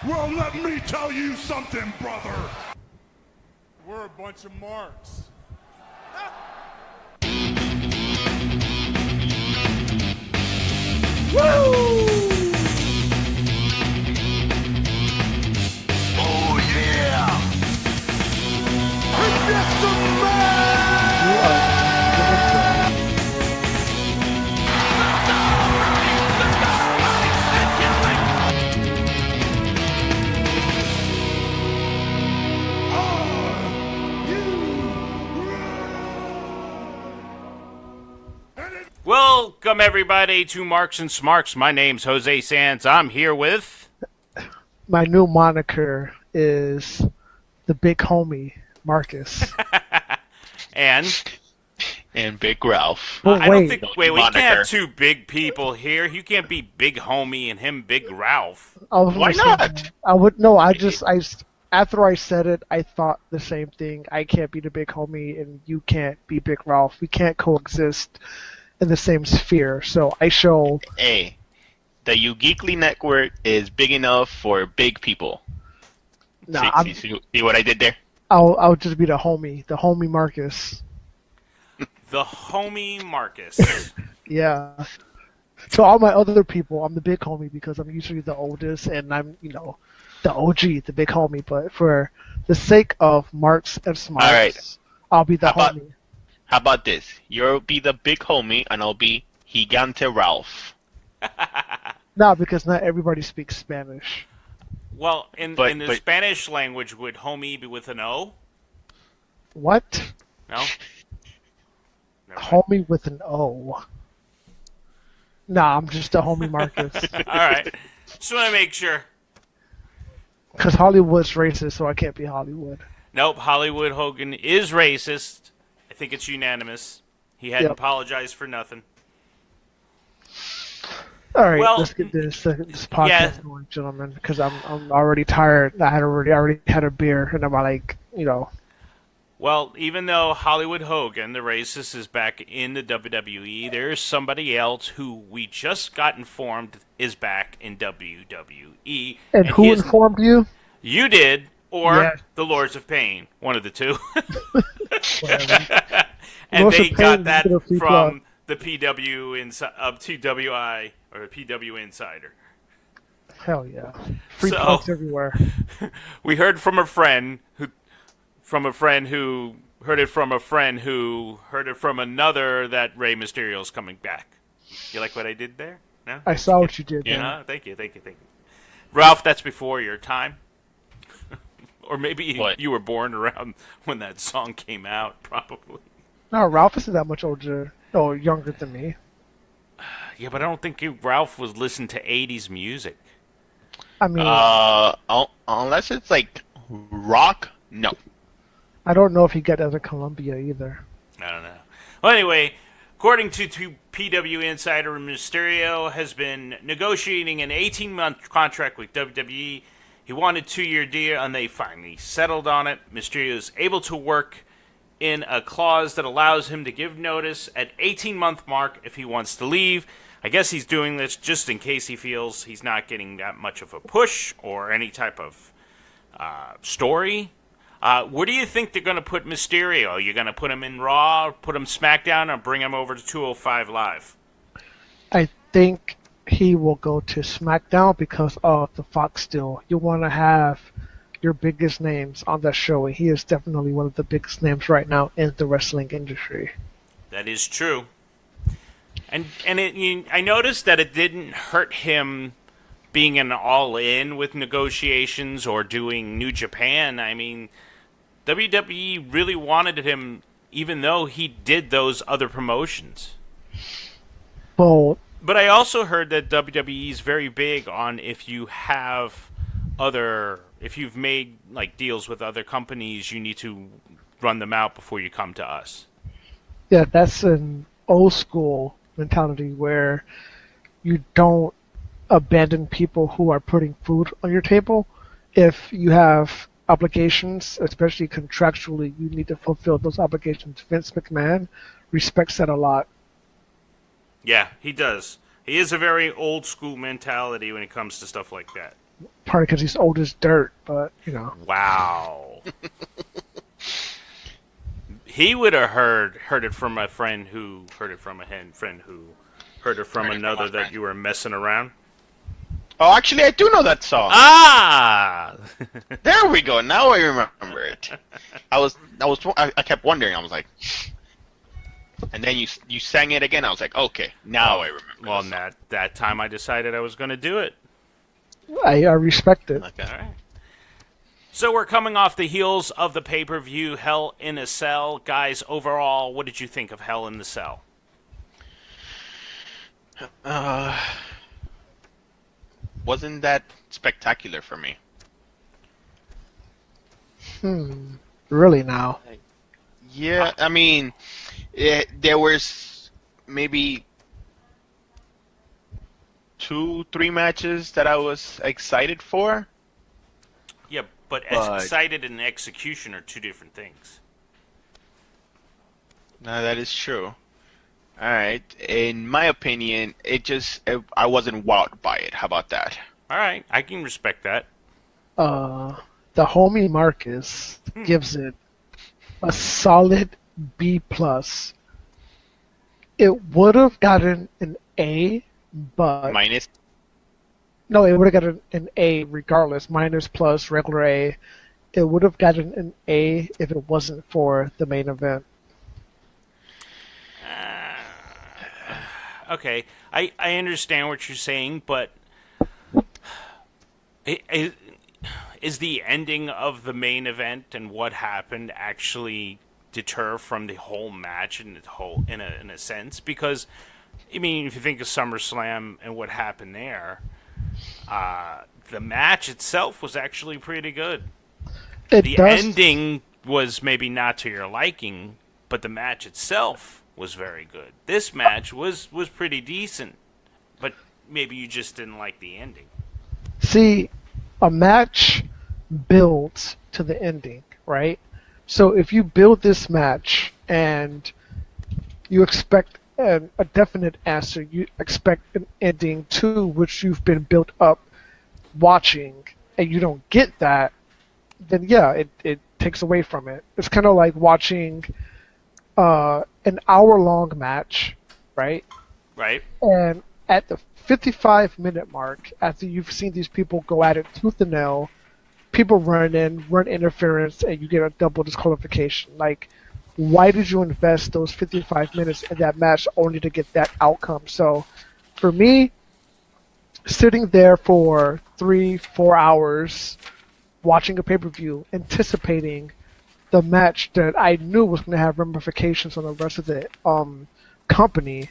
Well, let me tell you something, brother. We're a bunch of marks. Woo! Oh, yeah! And get some man! Welcome, everybody, to Marks and Smarks. My name's Jose Sands. I'm here with... My new moniker is the big homie, Marcus. And Big Ralph. I don't think... Wait, we Moniker. can't have two big people here. You can't be Big Homie and him Big Ralph. Why not? I would no. After I said it, I thought the same thing. I can't be the big homie, and you can't be Big Ralph. We can't coexist in the same sphere. So I show. Hey, the You Geekly Network is big enough for big people. Nah, see what I did there? I'll just be the homie Marcus. The Homie Marcus. Yeah. To all my other people, I'm the big homie because I'm usually the oldest, and I'm the OG, the big homie. But for the sake of Marks and Smarks, All right. I'll be the homie. How about this? You'll be the big homie, and I'll be Gigante Ralph. No, because not everybody speaks Spanish. Well, in the Spanish language, would homie be with an O? What? No? Never mind. Homie with an O. Nah, I'm just a homie Marcus. All right. Just want to make sure. Because Hollywood's racist, so I can't be Hollywood. Nope, Hollywood Hogan is racist. I think it's unanimous. He hadn't apologized for nothing. All right, Well, let's get this podcast going, gentlemen, because I'm already tired. I had already had a beer, and I'm like, Well, even though Hollywood Hogan, the racist, is back in the WWE, there's somebody else who we just got informed is back in WWE. And who informed you? You did, or Yeah. the Lords of Pain, one of the two. Whatever. And Lords they of got Pain that get a free from the PW of TWI or PW Insider. Hell yeah. Free So- plugs everywhere. We heard from a friend who heard it from a friend who heard it from another that Rey Mysterio's coming back. You like what I did there? No? I saw what you did there. Yeah, thank you. Ralph, that's before your time. Or maybe What? you were born around when that song came out, probably. No, Ralph isn't that much younger than me. Yeah, but I don't think Ralph was listening to 80s music. I mean, Unless it's like rock, no. I don't know if he got out of Columbia either. I don't know. Well, anyway, according to PW Insider, Mysterio has been negotiating an 18-month contract with WWE. He wanted a 2-year deal, and they finally settled on it. Mysterio is able to work in a clause that allows him to give notice at 18-month mark if he wants to leave. I guess he's doing this just in case he feels he's not getting that much of a push or any type of story. Where do you think they're going to put Mysterio? Are you going to put him in Raw, put him SmackDown, or bring him over to 205 Live? I think he will go to SmackDown because of the Fox deal. You want to have your biggest names on that show, and he is definitely one of the biggest names right now in the wrestling industry. That is true. And I noticed that it didn't hurt him being an all-in with negotiations or doing New Japan. I mean, WWE really wanted him, even though he did those other promotions. Well, But I also heard that WWE is very big on if you've made like deals with other companies, you need to run them out before you come to us. yeah, that's an old school mentality where you don't abandon people who are putting food on your table. If you have obligations, especially contractually, you need to fulfill those obligations. Vince McMahon respects that a lot. Yeah, he does. He is a very old school mentality when it comes to stuff like that. Probably because he's old as dirt, but, you know. Wow. He would have heard it from a friend who heard it from a friend who heard it from another that you were messing around. Oh, actually, I do know that song. Ah! There we go. Now I remember it. I kept wondering. I was like, and then you sang it again. I was like, okay, now I remember. Well, that time I decided I was going to do it. I respect it. Okay. All right. So we're coming off the heels of the pay-per-view Hell in a Cell. Guys, overall, what did you think of Hell in the Cell? Wasn't that spectacular for me? Really now? Yeah, I mean, there was maybe 2-3 matches that I was excited for. Yeah, but excited and execution are two different things. No, that is true. All right. In my opinion, I wasn't wowed by it. How about that? All right, I can respect that. The homie Marcus gives it a solid B+. It would have gotten an A, but... Minus? No, it would have gotten an A regardless. Minus, plus, regular A. It would have gotten an A if it wasn't for the main event. Okay, I understand what you're saying, but is the ending of the main event and what happened actually deter from the whole match in a sense? Because, I mean, if you think of SummerSlam and what happened there, the match itself was actually pretty good. The ending was maybe not to your liking, but the match itself was very good. This match was pretty decent, but maybe you just didn't like the ending. See, a match builds to the ending, right? So if you build this match and you expect a definite answer, you expect an ending to which you've been built up watching, and you don't get that, then yeah, it takes away from it. It's kind of like watching an hour-long match, right? Right. And at the 55-minute mark, after you've seen these people go at it tooth and nail, people run interference, and you get a double disqualification. Like, why did you invest those 55 minutes in that match only to get that outcome? So, for me, sitting there for 3-4 hours watching a pay-per-view, anticipating the match that I knew was going to have ramifications on the rest of the company,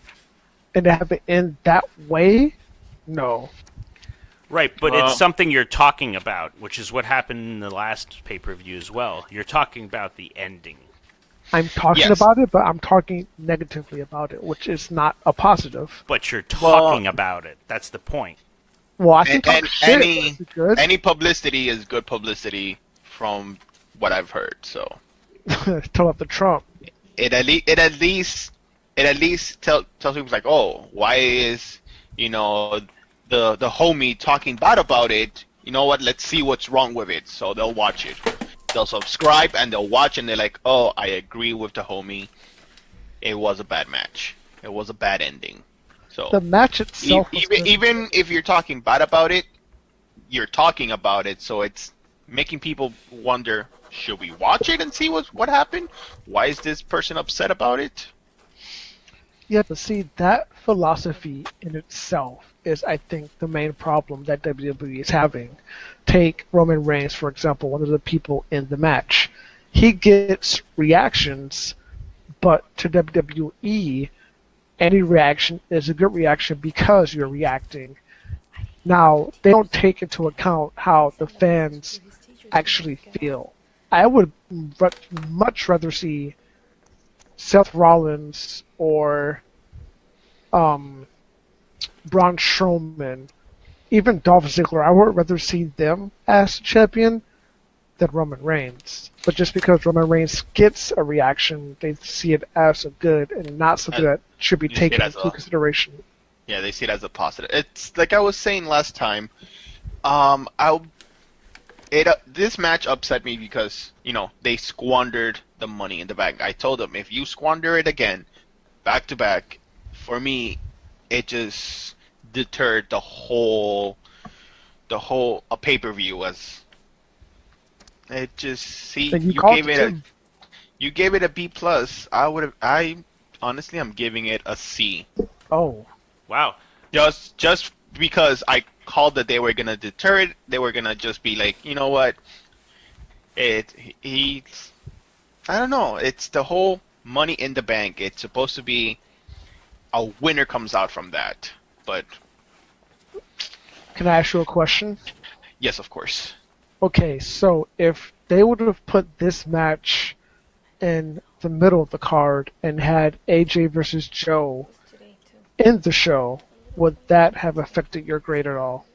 and to have it end that way, no. Right, but it's something you're talking about, which is what happened in the last pay-per-view as well. You're talking about the ending. I'm talking about it, but I'm talking negatively about it, which is not a positive. But you're talking about it. That's the point. Well, I think any publicity is good publicity from what I've heard. So tell up the Trump. It at least tells people like, oh, why is the homie talking bad about it? You know what? Let's see what's wrong with it. So they'll watch it. They'll subscribe and they'll watch, and they're like, oh, I agree with the homie. It was a bad match. It was a bad ending. So the match itself, even if you're talking bad about it, you're talking about it. So it's making people wonder: should we watch it and see what happened? Why is this person upset about it? Yeah, but see, that philosophy in itself is, I think, the main problem that WWE is having. Take Roman Reigns, for example, one of the people in the match. He gets reactions, but to WWE, any reaction is a good reaction because you're reacting. Now, they don't take into account how the fans actually feel. I would much rather see Seth Rollins or Braun Strowman, even Dolph Ziggler. I would rather see them as champion than Roman Reigns. But just because Roman Reigns gets a reaction, they see it as a good and not something that should be taken into consideration. Yeah, they see it as a positive. It's like I was saying last time. I this match upset me because they squandered the money in the bank. I told them if you squander it again, back to back, for me, it just deterred the whole a pay-per-view. As it just you gave it a B plus. I honestly I'm giving it a C. Oh, Wow. Just because I called that they were gonna deter it, they were gonna just be like, you know what? I don't know. It's the whole Money in the Bank. It's supposed to be a winner comes out from that, but can I ask you a question? yes, of course. Okay, so if they would have put this match in the middle of the card and had AJ versus Joe in the show, would that have affected your grade at all?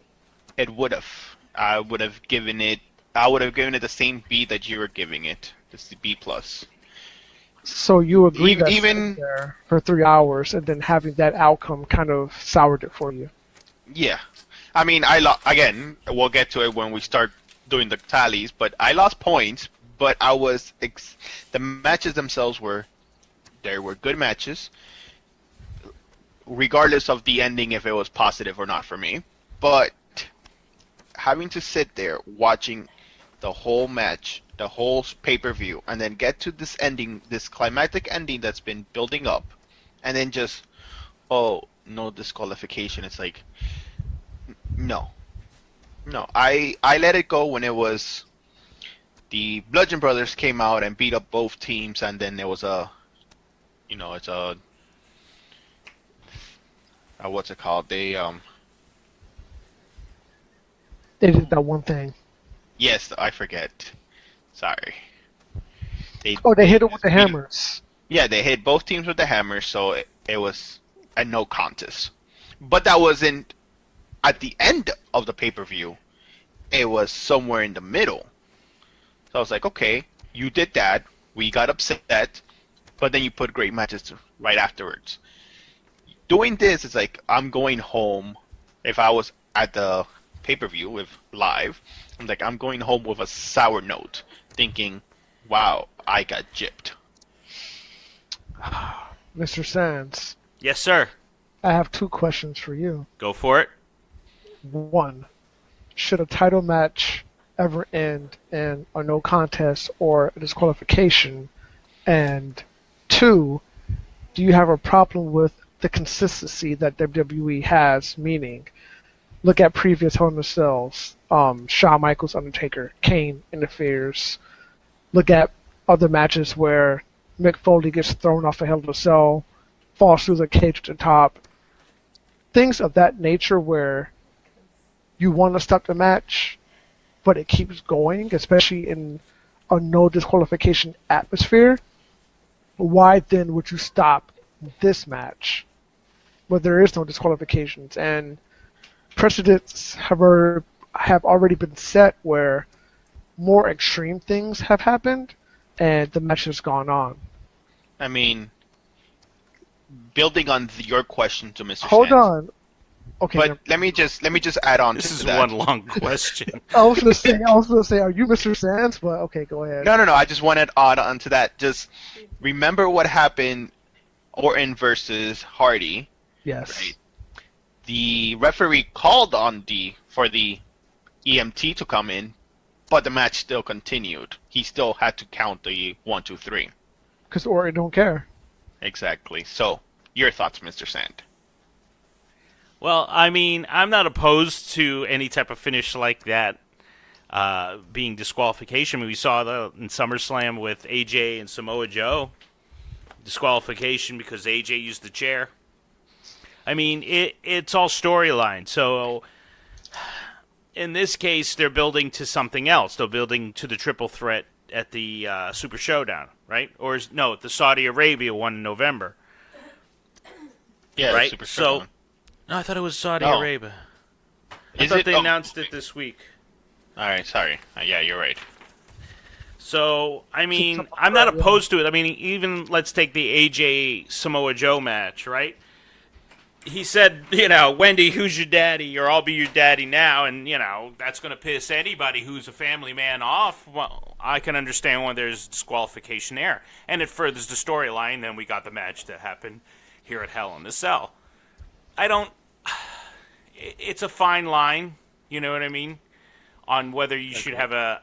It would have. I would have given it the same B that you were giving it. It's the B plus. So you agree that even there for 3 hours and then having that outcome kind of soured it for you? Yeah. I mean, again, we'll get to it when we start doing the tallies, but I lost points, but the matches themselves were good matches, regardless of the ending, if it was positive or not for me. But having to sit there watching the whole match, the whole pay-per-view, and then get to this ending, this climactic ending that's been building up, and then just, oh, no disqualification. It's like, no. I let it go when it was the Bludgeon Brothers came out and beat up both teams, and then there was what's it called? They did that one thing. Yes, I forget. Sorry. They hit it with the hammers. Yeah, they hit both teams with the hammers, so it was a no contest. But that wasn't at the end of the pay-per-view. It was somewhere in the middle. So I was like, okay, you did that. We got upset, but then you put great matches right afterwards. Doing this is like, I'm going home. If I was at the pay-per-view with live, I'm like, I'm going home with a sour note, thinking, wow, I got gypped. Mr. Sands. Yes, sir. I have 2 questions for you. Go for it. 1, should a title match ever end in a no contest or a disqualification? And 2, do you have a problem with the consistency that WWE has? Meaning, look at previous Hell in a Cells, Shawn Michaels, Undertaker, Kane interferes. Look at other matches where Mick Foley gets thrown off a Hell in a Cell, falls through the cage at the top. Things of that nature where you want to stop the match, but it keeps going, especially in a no disqualification atmosphere. Why then would you stop this match where there is no disqualifications? And precedents have already been set where more extreme things have happened and the match has gone on. I mean, building on your question to Mr. Hold Sands, on. Okay. but let me just add on This to is that. one long question. I was gonna say, are you Mr. Sands? But okay, go ahead. No. I just wanted to add on to that. Just remember what happened Orton versus Hardy. Yes. Right? The referee called for the EMT to come in, but the match still continued. He still had to count the 1, 2, 3. Because Orton don't care. Exactly. So, your thoughts, Mr. Sand? Well, I mean, I'm not opposed to any type of finish like that being disqualification. We saw that in SummerSlam with AJ and Samoa Joe. Disqualification because AJ used the chair. I mean, it's all storyline. So, in this case, they're building to something else. They're building to the triple threat at the Super Showdown, right? Or, the Saudi Arabia one in November. Yeah, right? Super Showdown. No, I thought it was Saudi No. Arabia. I thought they announced it this week. All right, sorry. Yeah, you're right. So, I mean, I'm not opposed to it. I mean, even let's take the AJ Samoa Joe match, right? he said, Wendy, who's your daddy, or I'll be your daddy now, and, that's going to piss anybody who's a family man off. Well, I can understand when there's disqualification there. And it furthers the storyline. Then we got the match that happened here at Hell in the Cell. It's a fine line, you know what I mean, on whether you should have a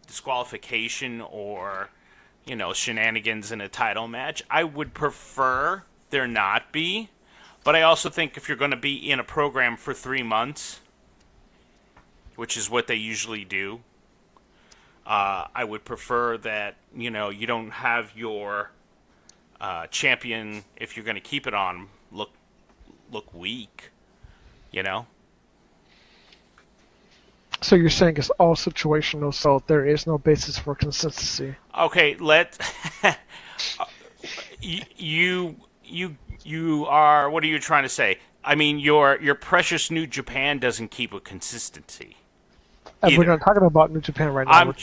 disqualification or, shenanigans in a title match. I would prefer there not be. But I also think if you're going to be in a program for 3 months, which is what they usually do, I would prefer that, you don't have your champion, if you're going to keep it on, look weak, So you're saying it's all situational, so there is no basis for consistency. Okay, You are. What are you trying to say? I mean, your precious New Japan doesn't keep a consistency. And we're not talking about New Japan right now.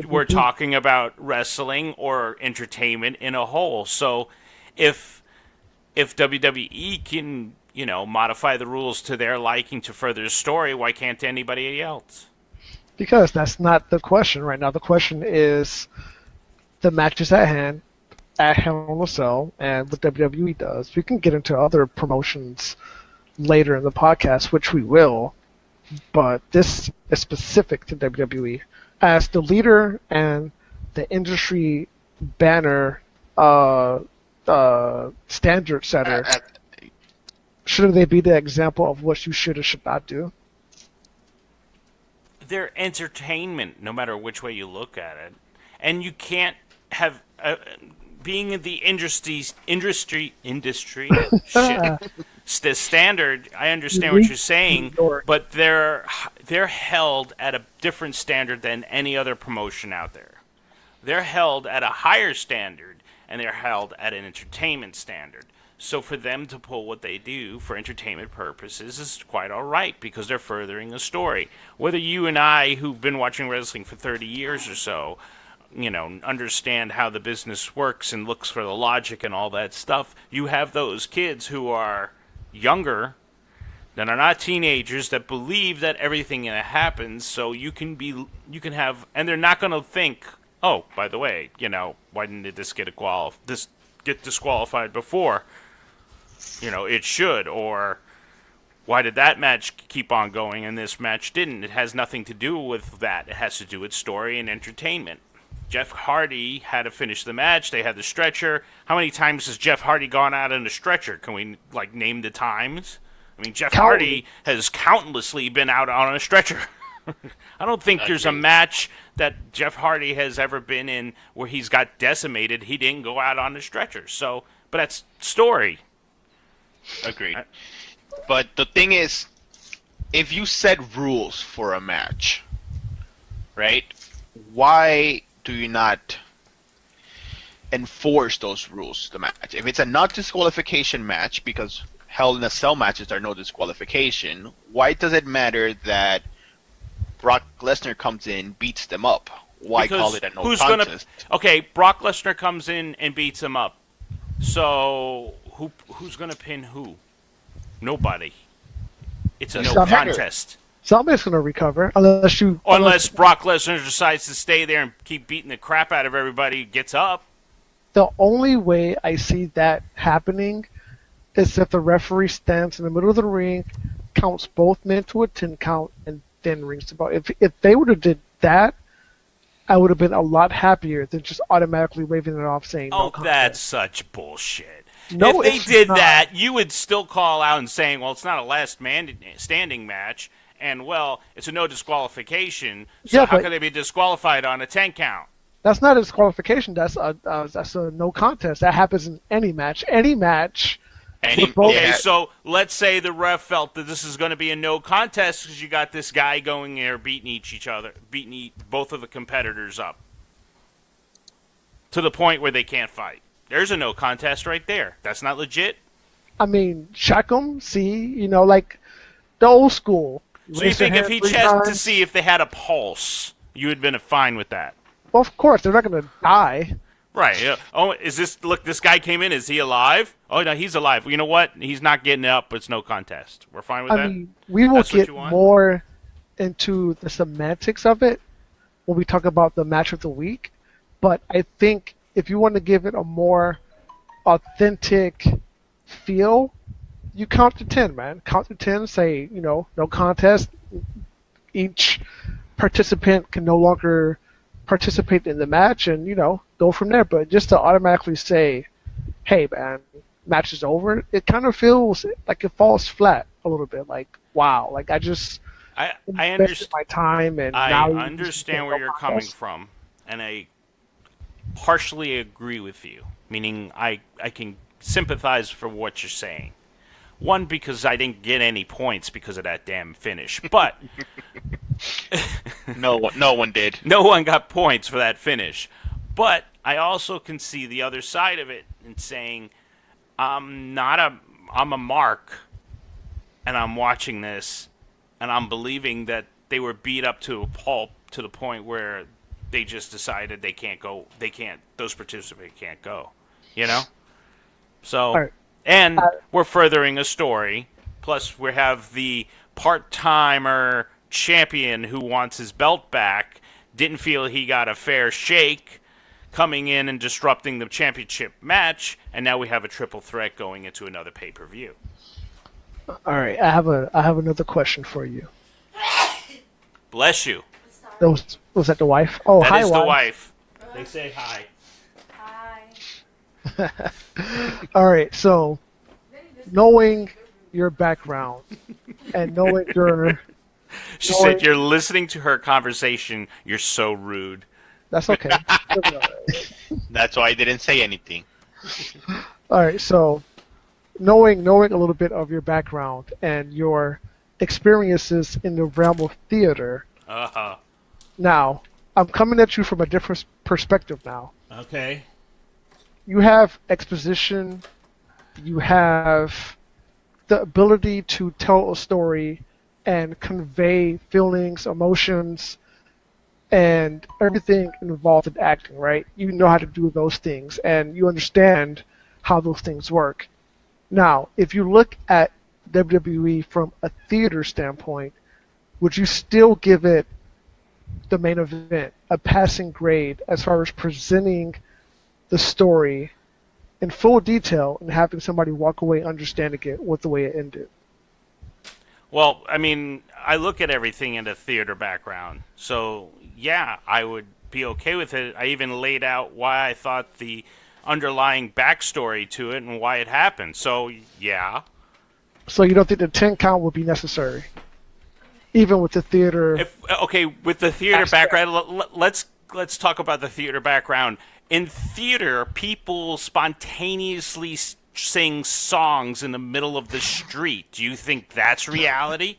We're talking about wrestling or entertainment in a whole. So, if WWE can modify the rules to their liking to further the story, why can't anybody else? Because that's not the question right now. The question is the matches at hand. At Hell in a Cell and what WWE does. We can get into other promotions later in the podcast, which we will, but this is specific to WWE. As the leader and the industry banner standard setter, shouldn't they be the example of what you should or should not do? They're entertainment, no matter which way you look at it. And you can't have... being in the industry, shit. The standard. I understand what you're saying, but they're held at a different standard than any other promotion out there. They're held at a higher standard, and they're held at an entertainment standard. So for them to pull what they do for entertainment purposes is quite all right because they're furthering a story. Whether you and I, who've been watching wrestling for 30 years or so, understand how the business works and looks for the logic and all that stuff. You have those kids who are younger, that are not teenagers, that believe that everything that happens. So you can have, and they're not going to think, oh, by the way, why didn't this get disqualified before? It should, or why did that match keep on going and this match didn't? It has nothing to do with that. It has to do with story and entertainment. Jeff Hardy had to finish the match. They had the stretcher. How many times has Jeff Hardy gone out in a stretcher? Can we, name the times? I mean, Jeff Hardy has countlessly been out on a stretcher. I don't think there's a match that Jeff Hardy has ever been in where he's got decimated. He didn't go out on the stretcher. So, but that's story. Agreed. But the thing is, if you set rules for a match, right, why do you not enforce those rules to the match? If it's a not disqualification match, because Hell in a Cell matches are no disqualification, why does it matter that Brock Lesnar comes in, beats them up? Why call it a no contest? Okay, Brock Lesnar comes in and beats him up. So who's going to pin who? Nobody. It's a no contest. Somebody's going to recover unless Brock Lesnar decides to stay there and keep beating the crap out of everybody who gets up. The only way I see that happening is if the referee stands in the middle of the ring, counts both men to a 10 count, and then rings the bell. If they would have did that, I would have been a lot happier than just automatically waving it off saying no contest. Oh, that's such bullshit. No, if they did that, you would still call out and saying, well, it's not a last man standing match. And, well, it's a no disqualification, so how can they be disqualified on a 10 count? That's not a disqualification. That's a no contest. That happens in any match. Any match. Okay, so let's say the ref felt that this is going to be a no contest because you got this guy going there beating both of the competitors up to the point where they can't fight. There's a no contest right there. That's not legit. I mean, check them, see, like the old school. So you think if he checked to see if they had a pulse, you would have been fine with that? Well, of course, they're not going to die. Right. Yeah. Oh, is this? Look, this guy came in. Is he alive? Oh no, he's alive. You know what? He's not getting up. It's no contest. We're fine with I that. mean, we will That's what get you want? more into the semantics of it when we talk about the match of the week. But I think if you want to give it a more authentic feel, you count to 10, man. Count to 10, say, no contest. Each participant can no longer participate in the match and, go from there. But just to automatically say, hey, man, match is over, it kind of feels like it falls flat a little bit. Like, wow, like I invested understand. my time and I now understand where you're coming from, and I partially agree with you. Meaning, I can sympathize for what you're saying. One, because I didn't get any points because of that damn finish, but No one did. no one got points for that finish. But I also can see the other side of it and saying, I'm a mark, and I'm watching this, and I'm believing that they were beat up to a pulp to the point where they just decided they can't go. Those participants can't go. So, All right. and we're furthering a story. Plus, we have the part-timer champion who wants his belt back, didn't feel he got a fair shake, coming in and disrupting the championship match, and now we have a triple threat going into another pay-per-view. All right, I have another question for you. Bless you. Was that the wife? Oh, That hi, is the wife. They say hi. All right, so knowing your background and knowing your... She said, you're listening to her conversation. You're so rude. That's okay. That's why I didn't say anything. All right, so knowing a little bit of your background and your experiences in the realm of theater, Uh-huh. now, I'm coming at you from a different perspective now. Okay. You have exposition, you have the ability to tell a story and convey feelings, emotions, and everything involved in acting, right? You know how to do those things, and you understand how those things work. Now, if you look at WWE from a theater standpoint, would you still give it the main event a passing grade as far as presenting the story in full detail and having somebody walk away understanding it with the way it ended? Well, I mean, I look at everything in a theater background. So, yeah, I would be okay with it. I even laid out why I thought the underlying backstory to it and why it happened. So, yeah. So you don't think the 10 count would be necessary? Even with the theater... Okay, with the theater aspect. background, let's talk about the theater background. In theater, people spontaneously sing songs in the middle of the street. Do you think that's reality?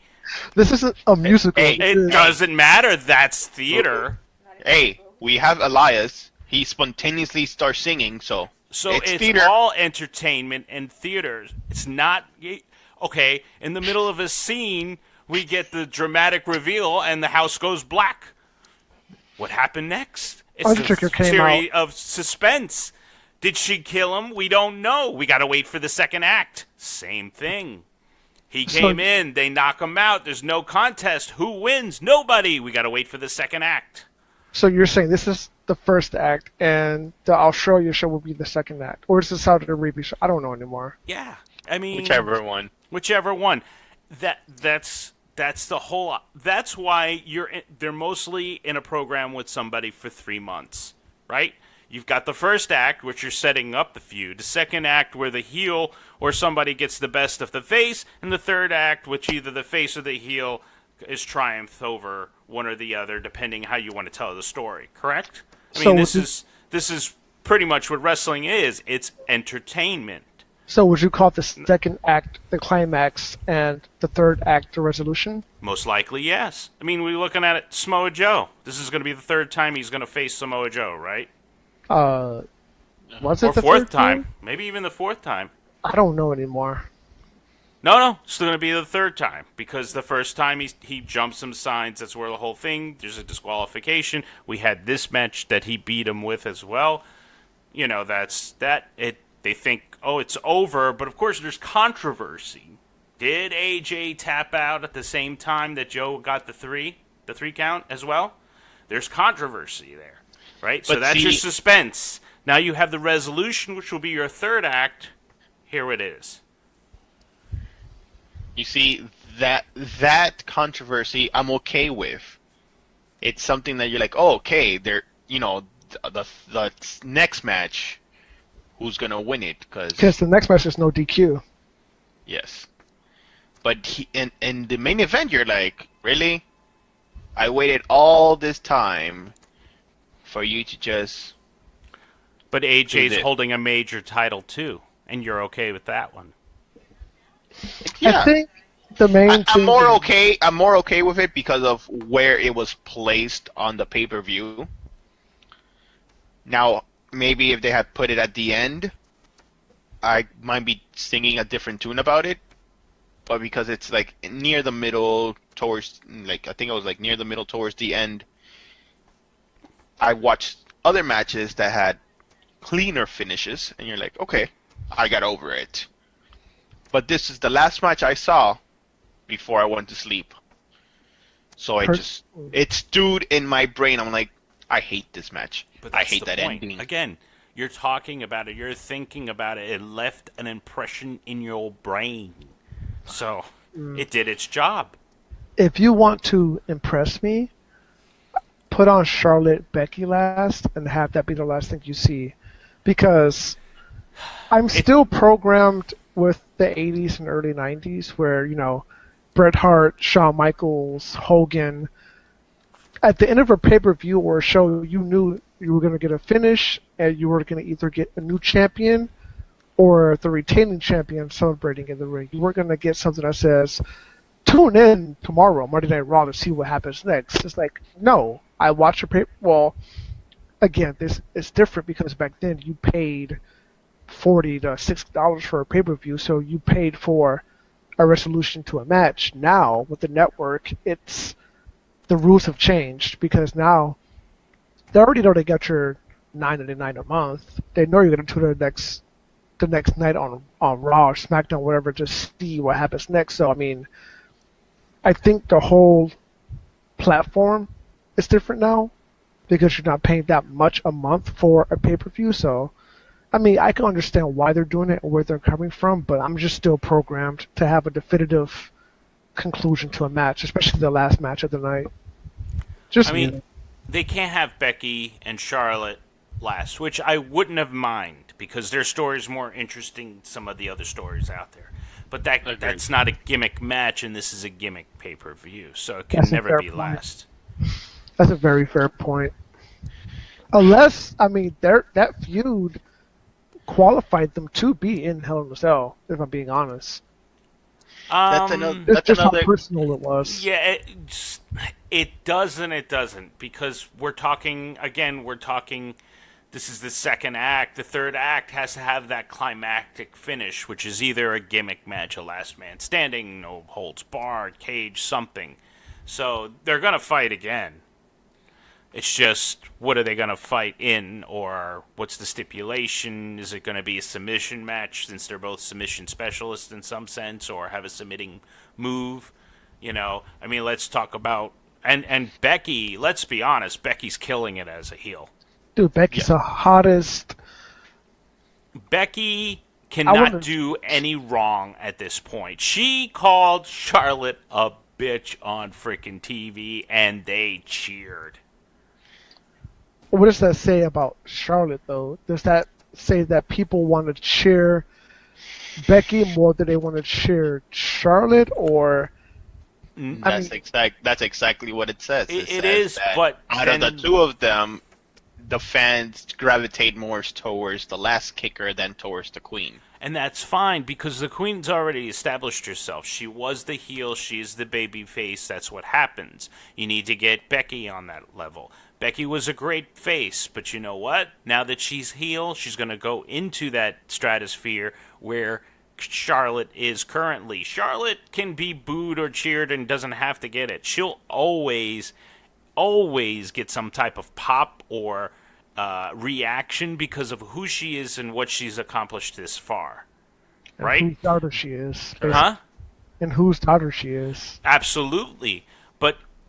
This isn't a musical. Hey, It doesn't matter. That's theater. Hey, we have Elias. He spontaneously starts singing, so it's theater. All entertainment and theaters. It's not... Okay, in the middle of a scene, we get the dramatic reveal and the house goes black. What happened next? It's Undertaker a came series of suspense. Did she kill him? We don't know. We got to wait for the second act. Same thing. He came in. They knock him out. There's no contest. Who wins? Nobody. We got to wait for the second act. So you're saying this is the first act and the Australia show will be the second act? Or is the Saudi Arabia show? I don't know anymore. Yeah. I mean... Whichever one. Whichever one. That's the whole... That's why they're mostly in a program with somebody for 3 months, right? You've got the first act, which you're setting up the feud. The second act, where the heel or somebody gets the best of the face. And the third act, which either the face or the heel is triumphed over one or the other, depending how you want to tell the story. Correct? I mean, this is pretty much what wrestling is. It's entertainment. So would you call the second act the climax and the third act the resolution? Most likely, yes. I mean, we're looking at it, Samoa Joe. This is going to be the third time he's going to face Samoa Joe, right? Was it Or the fourth third time. Maybe even the fourth time. I don't know anymore. No, it's going to be the third time. Because the first time he jumps some signs, that's where the whole thing, there's a disqualification. We had this match that he beat him with as well. that's that. They think, oh, it's over, but of course there's controversy. Did AJ tap out at the same time that Joe got the three count as well? There's controversy there, right? But so that's your suspense. Now you have the resolution, which will be your third act. Here it is. You see, that controversy I'm okay with. It's something that you're like, oh, okay, the next match, who's gonna win it? Because the next match is no DQ. Yes, but in the main event, you're like, really? I waited all this time for you to just. But AJ's holding a major title too, and you're okay with that one. Yeah. I think the main thing. I'm more okay. I'm more okay with it because of where it was placed on the pay-per-view. Now, maybe if they had put it at the end, I might be singing a different tune about it. But because it's like near the middle, towards I think it was like near the middle towards the end. I watched other matches that had cleaner finishes, and you're like, okay, I got over it. But this is the last match I saw before I went to sleep. So it stewed in my brain. I'm like, I hate this match. But I hate that point. ending. Again, you're talking about it. You're thinking about it. It left an impression in your brain. So it did its job. If you want to impress me, put on Charlotte Becky last and have that be the last thing you see. Because I'm still programmed with the 80s and early 90s where, Bret Hart, Shawn Michaels, Hogan, at the end of a pay-per-view or a show, you knew you were going to get a finish and you were going to either get a new champion or the retaining champion celebrating in the ring. You weren't going to get something that says, tune in tomorrow, Monday Night Raw, to see what happens next. It's like, no, I watched a pay. Well, again, this is different because back then you paid $40 to $60 for a pay-per-view, so you paid for a resolution to a match. Now, with the network, the rules have changed because now they already know they got your $9.99 a month. They know you're going to tune in the next night on Raw or Smackdown, whatever, just see what happens next. So, I think the whole platform is different now because you're not paying that much a month for a pay-per-view. So, I can understand why they're doing it and where they're coming from, but I'm just still programmed to have a definitive conclusion to a match, especially the last match of the night. They can't have Becky and Charlotte last, which I wouldn't have mind because their story's more interesting than some of the other stories out there. But that's not a gimmick match, and this is a gimmick pay-per-view, so it can never be last. That's a very fair point. Unless, that feud qualified them to be in Hell in a Cell, if I'm being honest. That's just another. How personal it was. Yeah, it does and it doesn't, because we're talking, this is the second act. The third act has to have that climactic finish, which is either a gimmick match, a last man standing, no holds barred, cage, something. So they're going to fight again. It's just, what are they going to fight in, or what's the stipulation? Is it going to be a submission match, since they're both submission specialists in some sense, or have a submitting move? Let's talk about... And Becky, let's be honest, Becky's killing it as a heel. Dude, Becky's the hottest. Becky cannot do any wrong at this point. She called Charlotte a bitch on freaking TV, and they cheered. What does that say about Charlotte, though? Does that say that people want to cheer Becky more than they want to cheer Charlotte, or... That's exactly what it says. It is, but... Out of the two of them, the fans gravitate more towards the last kicker than towards the Queen. And that's fine, because the Queen's already established herself. She was the heel, she's the baby face, that's what happens. You need to get Becky on that level. Becky was a great face, but you know what? Now that she's heel, she's going to go into that stratosphere where Charlotte is currently. Charlotte can be booed or cheered and doesn't have to get it. She'll always get some type of pop or reaction because of who she is and what she's accomplished this far. And Right? whose daughter she is. Basically. Huh? And whose daughter she is. Absolutely.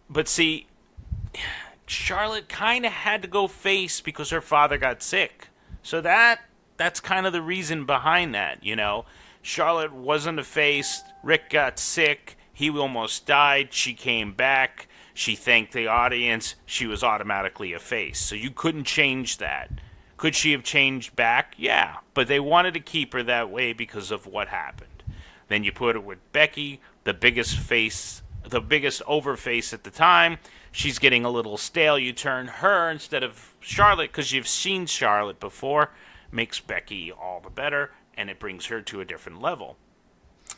But see, Charlotte kind of had to go face because her father got sick. So that's kind of the reason behind that, you know. Charlotte wasn't a face. Rick got sick. He almost died. She came back. She thanked the audience. She was automatically a face. So you couldn't change that. Could she have changed back? Yeah. But they wanted to keep her that way because of what happened. Then you put her with Becky, the biggest face, the biggest over face at the time. She's getting a little stale. You turn her instead of Charlotte because you've seen Charlotte before. Makes Becky all the better, and it brings her to a different level.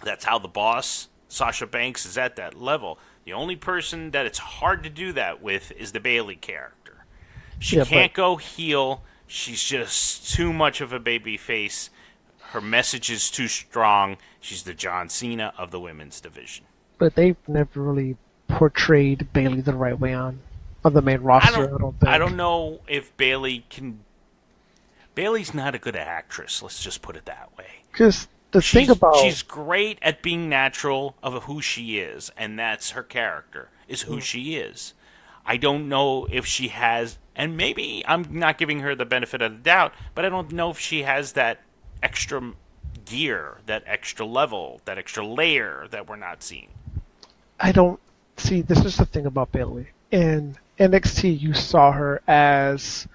That's how the boss, Sasha Banks, is at that level. The only person that it's hard to do that with is the Bayley character. She can't go heel. She's just too much of a baby face. Her message is too strong. She's the John Cena of the women's division. But they've never really portrayed Bayley the right way on the main roster, I don't think. I don't know if Bayley can... Bayley's not a good actress, let's just put it that way. Because the thing about... She's great at being natural of who she is, and that's her character, is who she is. I don't know if she has... And maybe I'm not giving her the benefit of the doubt, but I don't know if she has that extra gear, that extra level, that extra layer that we're not seeing. I don't... See, this is the thing about Bayley. In NXT, you saw her as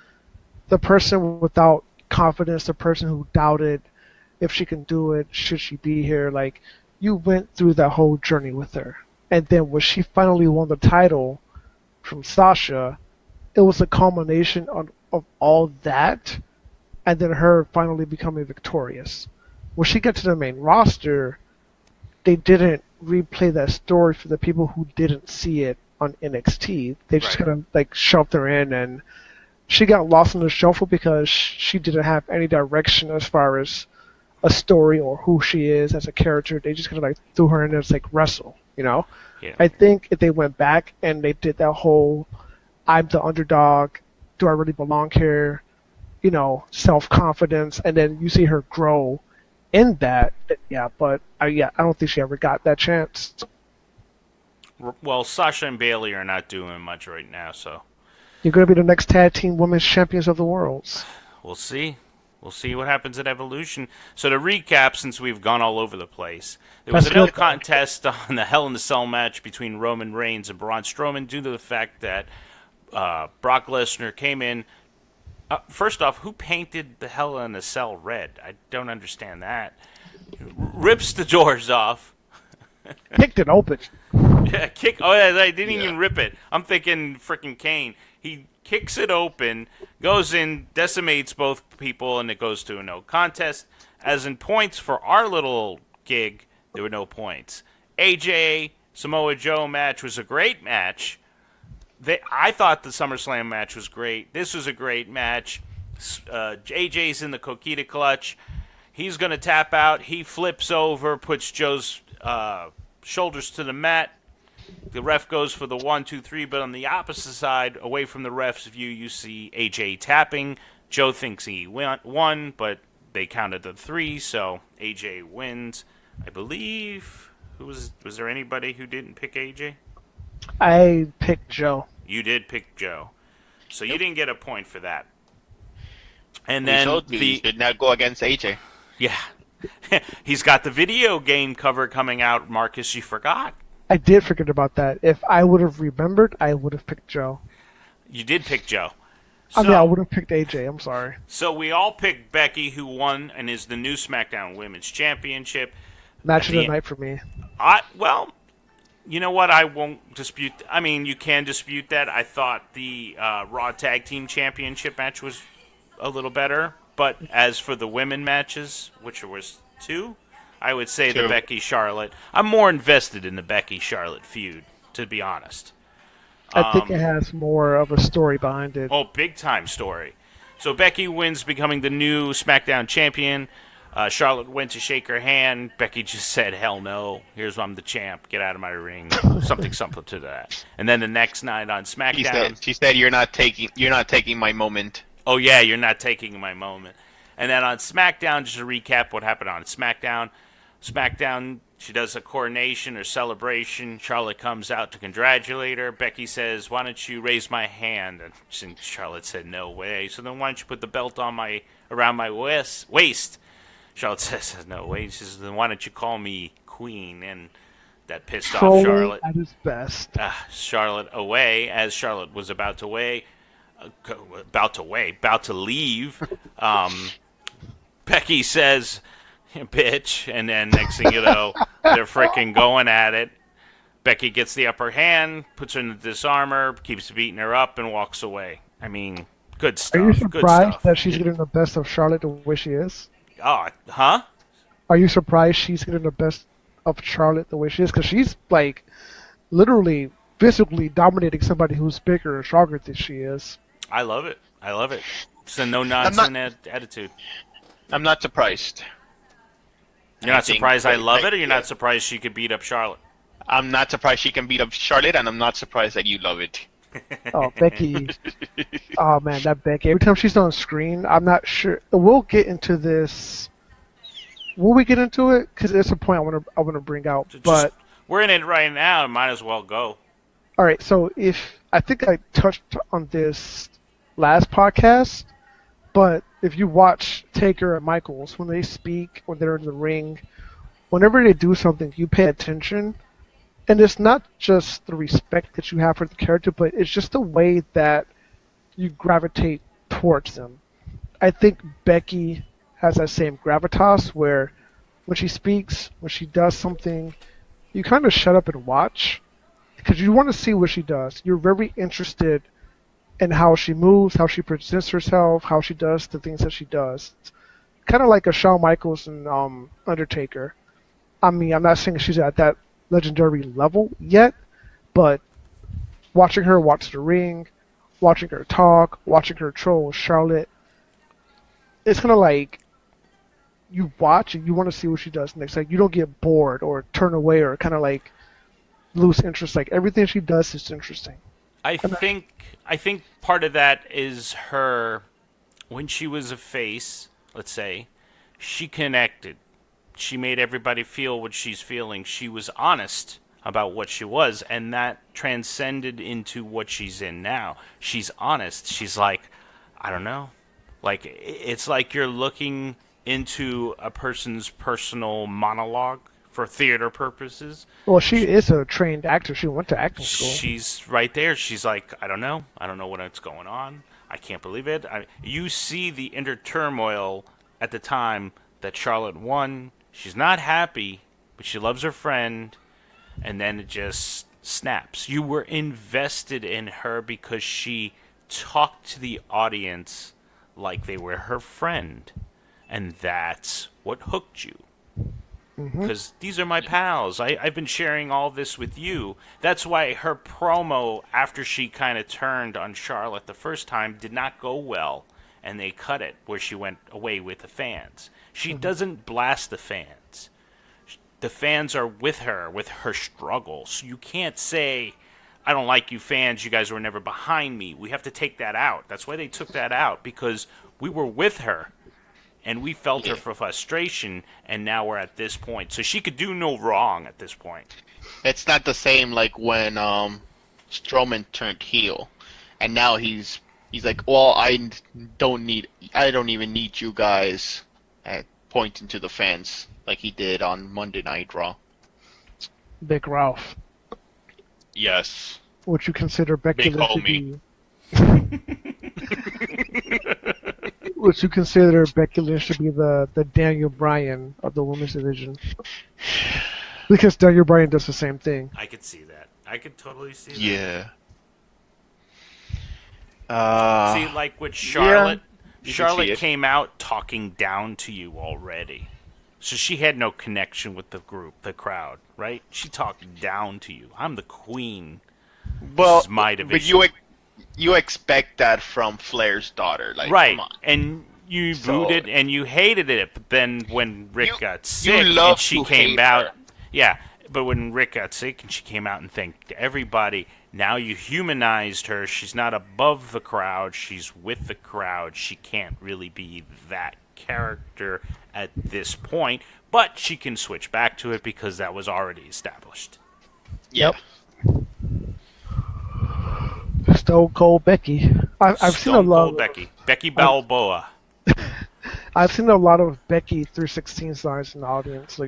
the person without confidence, the person who doubted if she can do it, should she be here. Like, you went through that whole journey with her. And then when she finally won the title from Sasha, it was a culmination of all that, and then her finally becoming victorious. When she got to the main roster, they didn't replay that story for the people who didn't see it on NXT. They just kind of like shoved her in, and she got lost in the shuffle because she didn't have any direction as far as a story or who she is as a character. They just kind of like threw her in as like wrestle, you know? Yeah. I think if they went back and they did that whole I'm the underdog, do I really belong here, you know, self-confidence, and then you see her grow in that, yeah, but I don't think she ever got that chance. Well, Sasha and Bayley are not doing much right now, so... You're going to be the next tag team women's champions of the world. We'll see. We'll see what happens at Evolution. So to recap, since we've gone all over the place, there was a no contest on the Hell in a Cell match between Roman Reigns and Braun Strowman due to the fact that Brock Lesnar came in. First off, who painted the Hell in a Cell red? I don't understand that. Rips the doors off. Kicked it open. Yeah, I didn't even rip it. I'm thinking frickin' Kane. He kicks it open, goes in, decimates both people, and it goes to a no contest. As in points for our little gig, there were no points. AJ Samoa Joe match was a great match. I thought the SummerSlam match was great. This was a great match. AJ's in the Coquita clutch. He's going to tap out. He flips over, puts Joe's shoulders to the mat. The ref goes for the 1, 2, 3, but on the opposite side, away from the ref's view, you see AJ tapping. Joe thinks he won, but they counted the 3, so AJ wins. I believe... was there anybody who didn't pick AJ? I picked Joe. You did pick Joe. So you didn't get a point for that. And then you did not go against AJ. Yeah. He's got the video game cover coming out, Marcus, you forgot. I did forget about that. If I would have remembered, I would have picked Joe. You did pick Joe. I would have picked AJ. I'm sorry. So we all picked Becky, who won and is the new SmackDown Women's Championship. Match of the night for me. Well, you know what? I won't dispute. I mean, you can dispute that. I thought the Raw Tag Team Championship match was a little better. But as for the women matches, which was 2, I would say the Becky-Charlotte. I'm more invested in the Becky-Charlotte feud, to be honest. I think it has more of a story behind it. Oh, big-time story. So Becky wins, becoming the new SmackDown champion. Charlotte went to shake her hand. Becky just said, hell no. Here's I'm the champ. Get out of my ring. something to that. And then the next night on SmackDown. She said you're not taking my moment. Oh, yeah, you're not taking my moment. And then on SmackDown, just to recap what happened on SmackDown, she does a coronation or celebration. Charlotte comes out to congratulate her. Becky says, "Why don't you raise my hand?" And Charlotte said, "No way." So then why don't you put the belt on around my waist? Charlotte says, "No way." She says, "Then why don't you call me Queen?" And that pissed off Charlotte. At his best. Charlotte away, as Charlotte was about to leave. Becky says, "Bitch," and then next thing you know, they're freaking going at it. Becky gets the upper hand, puts her in the disarmor, keeps beating her up, and walks away. I mean, good stuff. Are you surprised that she's getting the best of Charlotte the way she is? Oh, huh? Are you surprised she's getting the best of Charlotte the way she is? Because she's, like, literally, physically dominating somebody who's bigger and stronger than she is. I love it. It's a no-nonsense attitude. I'm not surprised. You're not surprised I love it, or you're not surprised she could beat up Charlotte? I'm not surprised she can beat up Charlotte, and I'm not surprised that you love it. Oh, Becky. Oh, man, that Becky. Every time she's on screen, I'm not sure. We'll get into this. Will we get into it? Because there's a point I want to bring out. But we're in it right now. Might as well go. All right, so I think I touched on this last podcast, but if you watch Taker and Michaels, when they speak, when they're in the ring, whenever they do something, you pay attention. And it's not just the respect that you have for the character, but it's just the way that you gravitate towards them. I think Becky has that same gravitas where when she speaks, when she does something, you kind of shut up and watch because you want to see what she does. You're very interested in how she moves, how she presents herself, how she does the things that she does. Kind of like a Shawn Michaels and Undertaker. I mean, I'm not saying she's at that legendary level yet, but watching her watch the ring, watching her talk, watching her troll Charlotte, it's kind of like you watch and you want to see what she does next. Like, you don't get bored or turn away or kind of like lose interest. Like, everything she does is interesting. I think part of that is her, when she was a face, let's say, she connected. She made everybody feel what she's feeling. She was honest about what she was, and that transcended into what she's in now. She's honest. She's like, I don't know. Like, it's like you're looking into a person's personal monologue for theater purposes. Well, she is a trained actor. She went to acting school. She's right there. She's like, I don't know. I don't know what's going on. I can't believe it. You see the inner turmoil at the time that Charlotte won. She's not happy, but she loves her friend, and then it just snaps. You were invested in her because she talked to the audience like they were her friend, and that's what hooked you. Because these are my pals. I've been sharing all this with you. That's why her promo, after she kind of turned on Charlotte the first time, did not go well, and they cut it where she went away with the fans. She doesn't blast the fans. The fans are with her struggle. So you can't say, I don't like you fans, you guys were never behind me. We have to take that out. That's why they took that out, because we were with her, and we felt her for frustration, and now we're at this point. So she could do no wrong at this point. It's not the same like when Strowman turned heel, and now he's like, well, I don't even need you guys. Pointing to the fans like he did on Monday Night Raw. Big Ralph. Yes. Would you consider Becky Big Lynch to homie. be... Would you consider Becky Lynch to be the Daniel Bryan of the women's division? Because Daniel Bryan does the same thing. I could see that. I could totally see that. Yeah. See, like with Charlotte... Yeah. Charlotte came out talking down to you already. So she had no connection with the group, the crowd, right? She talked down to you. I'm the queen. Well, this is my division. But you expect that from Flair's daughter. Like, right. Come on. And you booed it and you hated it. But then when Rick got sick and she came out... her. Yeah. But when Rick got sick and she came out and thanked everybody, now you humanized her. She's not above the crowd. She's with the crowd. She can't really be that character at this point, but she can switch back to it because that was already established. Yep. Stone Cold Becky. I've seen a lot. Cold Becky Balboa. I've seen a lot of Becky 316 signs in the audience.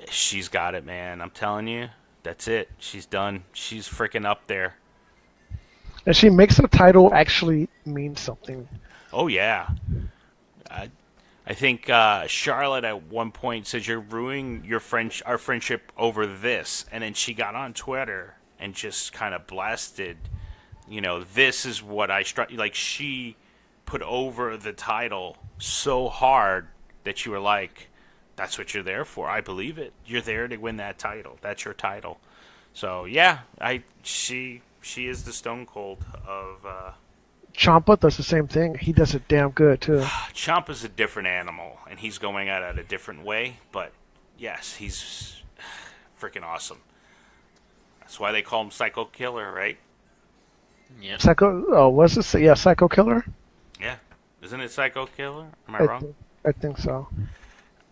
She's got it, man. I'm telling you, that's it. She's done. She's freaking up there. And she makes the title actually mean something. Oh yeah. I think Charlotte at one point said you're ruining our friendship over this, and then she got on Twitter and just kind of blasted, this is what I like. She put over the title so hard that you were like, that's what you're there for. I believe it. You're there to win that title. That's your title. So yeah, she is the Stone Cold of. Ciampa does the same thing. He does it damn good too. Ciampa's a different animal, and he's going at it a different way. But yes, he's freaking awesome. That's why they call him Psycho Killer, right? Yeah. Psycho. Oh, was this? Yeah, Psycho Killer. Yeah, isn't it Psycho Killer? Am I wrong? I think so.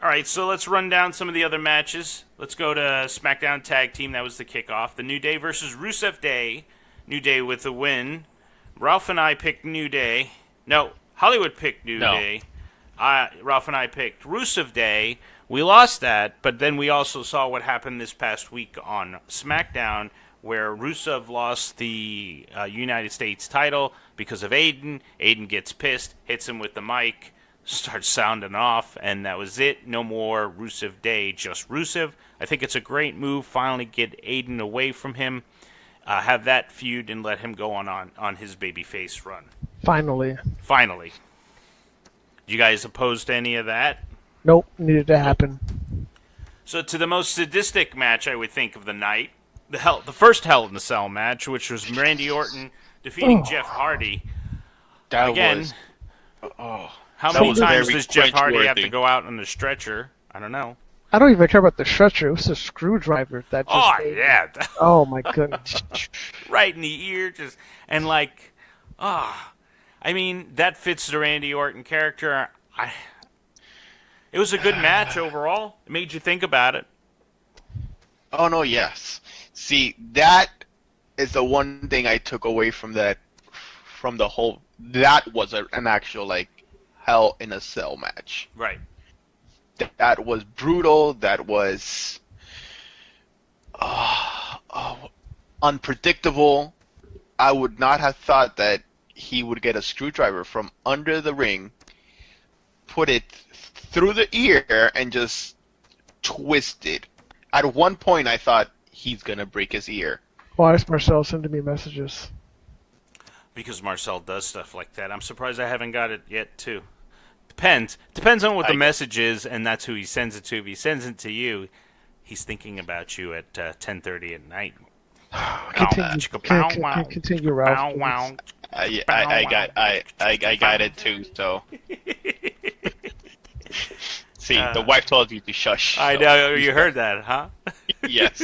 All right, so let's run down some of the other matches. Let's go to Smackdown Tag Team. That was the kickoff. The New Day versus Rusev Day. New Day with the win. Ralph and I picked New Day. No, Hollywood picked New Day. Ralph and I picked Rusev Day. We lost that, but then we also saw what happened this past week on SmackDown, where Rusev lost the United States title because of Aiden. Aiden gets pissed, hits him with the mic, starts sounding off, and that was it. No more Rusev Day, just Rusev. I think it's a great move. Finally get Aiden away from him. Have that feud and let him go on his babyface run. Finally. You guys opposed to any of that? Nope, needed to happen. So to the most sadistic match, I would think, of the night, the first Hell in the Cell match, which was Randy Orton defeating Jeff Hardy. How many times does Jeff Hardy have to go out on the stretcher? I don't know. I don't even care about the stretcher. It was a screwdriver that just... yeah. Oh, my goodness. Right in the ear. I mean, that fits the Randy Orton character. It was a good match overall. It made you think about it. Oh, no, yes. See, that is the one thing I took away from that, from the whole... That was an actual, Hell in a Cell match. Right. That was brutal. That was unpredictable. I would not have thought that he would get a screwdriver from under the ring, put it through the ear, and just twist it. At one point, I thought he's going to break his ear. Why is Marcel sending me messages? Because Marcel does stuff like that. I'm surprised I haven't got it yet, too. Depends on what the message is, and that's who he sends it to. If he sends it to you, he's thinking about you at 10:30 at night. Continue, Ralph. I got it too. So, see, the wife told you to shush. I know you heard that, huh? Yes.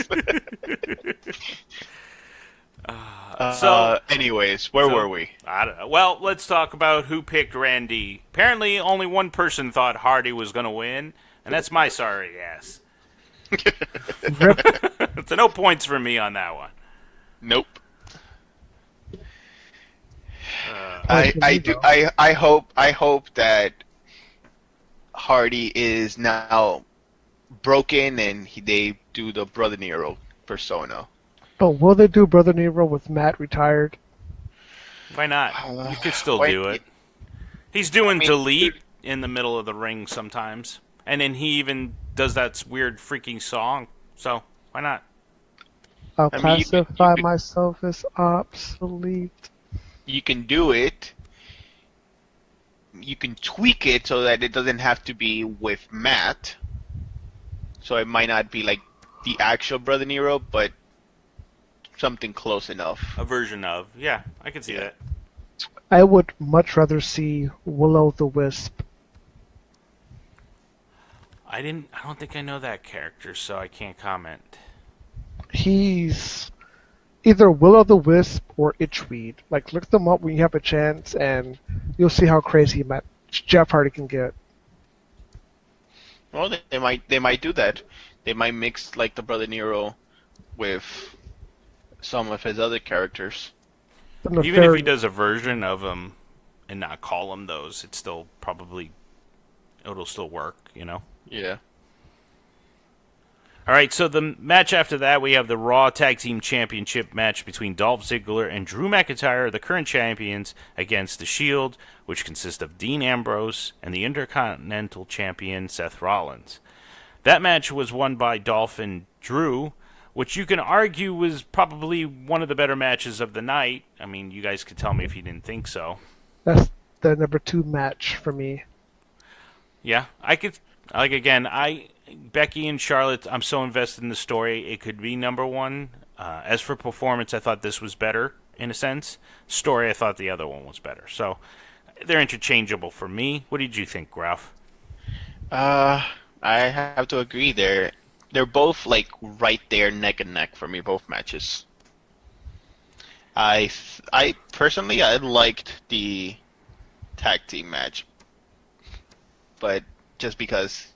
Anyways, where were we? I don't know. Well, let's talk about who picked Randy. Apparently, only one person thought Hardy was going to win, and that's my sorry ass. So no points for me on that one. Nope. I hope that Hardy is now broken and they do the Brother Nero persona. But will they do Brother Nero with Matt retired? Why not? You could still do it. He's doing delete in the middle of the ring sometimes. And then he even does that weird freaking song. So, why not? I'll classify myself as obsolete. You can do it. You can tweak it so that it doesn't have to be with Matt. So it might not be like the actual Brother Nero, but something close enough. A version of. Yeah, I can see that. I would much rather see Will-O-the-Wisp. I don't think I know that character, so I can't comment. He's either Will-O-the-Wisp or Itchweed. Like, look them up when you have a chance, and you'll see how crazy Jeff Hardy can get. Well, they might do that. They might mix like the Brother Nero with some of his other characters. Even if he does a version of them and not call them those, it'll still work, you know? Yeah. All right, so the match after that, we have the Raw Tag Team Championship match between Dolph Ziggler and Drew McIntyre, the current champions, against The Shield, which consists of Dean Ambrose and the Intercontinental Champion Seth Rollins. That match was won by Dolph and Drew, which you can argue was probably one of the better matches of the night. I mean, you guys could tell me if you didn't think so. That's the number 2 match for me. Yeah, Becky and Charlotte, I'm so invested in the story, it could be number 1. As for performance, I thought this was better, in a sense. Story, I thought the other one was better. So, they're interchangeable for me. What did you think, Ralph? I have to agree there. They're both like right there, neck and neck for me, both matches. I personally, I liked the tag team match, but just because,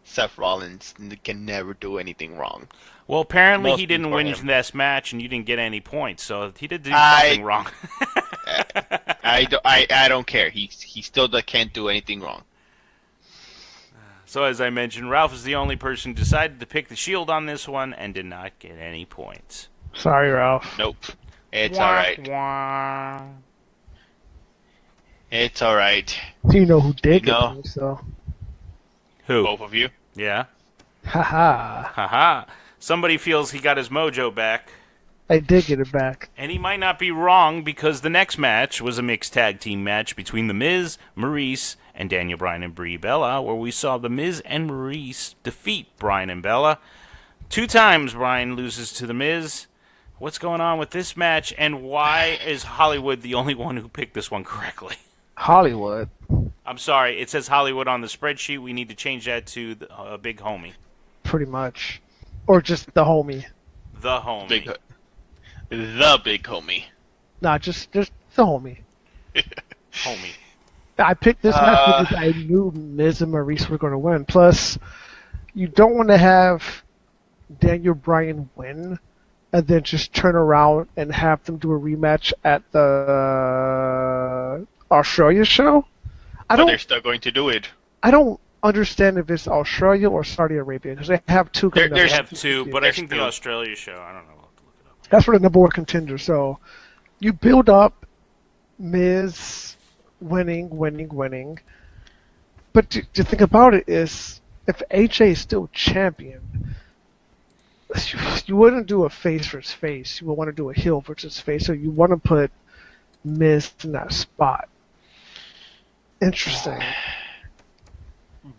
Seth Rollins can never do anything wrong. Well, apparently Most he didn't win him. this match, and you didn't get any points, so he did do something wrong. I don't care. He still can't do anything wrong. So as I mentioned, Ralph is the only person who decided to pick the Shield on this one and did not get any points. Sorry, Ralph. Nope. It's alright. Wah. It's alright. You know who did No. get me, so. Who? Both of you. Yeah. Haha. Haha. Somebody feels he got his mojo back. I did get it back. And he might not be wrong, because the next match was a mixed tag team match between The Miz, Maurice, and Daniel Bryan and Brie Bella, where we saw The Miz and Maurice defeat Bryan and Bella. 2 times Bryan loses to The Miz. What's going on with this match, and why is Hollywood the only one who picked this one correctly? Hollywood. I'm sorry, it says Hollywood on the spreadsheet. We need to change that to Big Homie. Pretty much. Or just the homie. The Homie. The big homie. Nah, just the homie. Homie. I picked this match because I knew Miz and Maurice were going to win. Plus, you don't want to have Daniel Bryan win and then just turn around and have them do a rematch at the Australia show. But they're still going to do it. I don't understand if it's Australia or Saudi Arabia, because they have 2. They have 2, but I think the Australia show, I don't know. I'll have to look it up. That's for the number 1 contender. So you build up Miz winning. But to think about it is, if AJ is still champion, you wouldn't do a face versus face. You would want to do a heel versus face. So you want to put Miz in that spot. Interesting.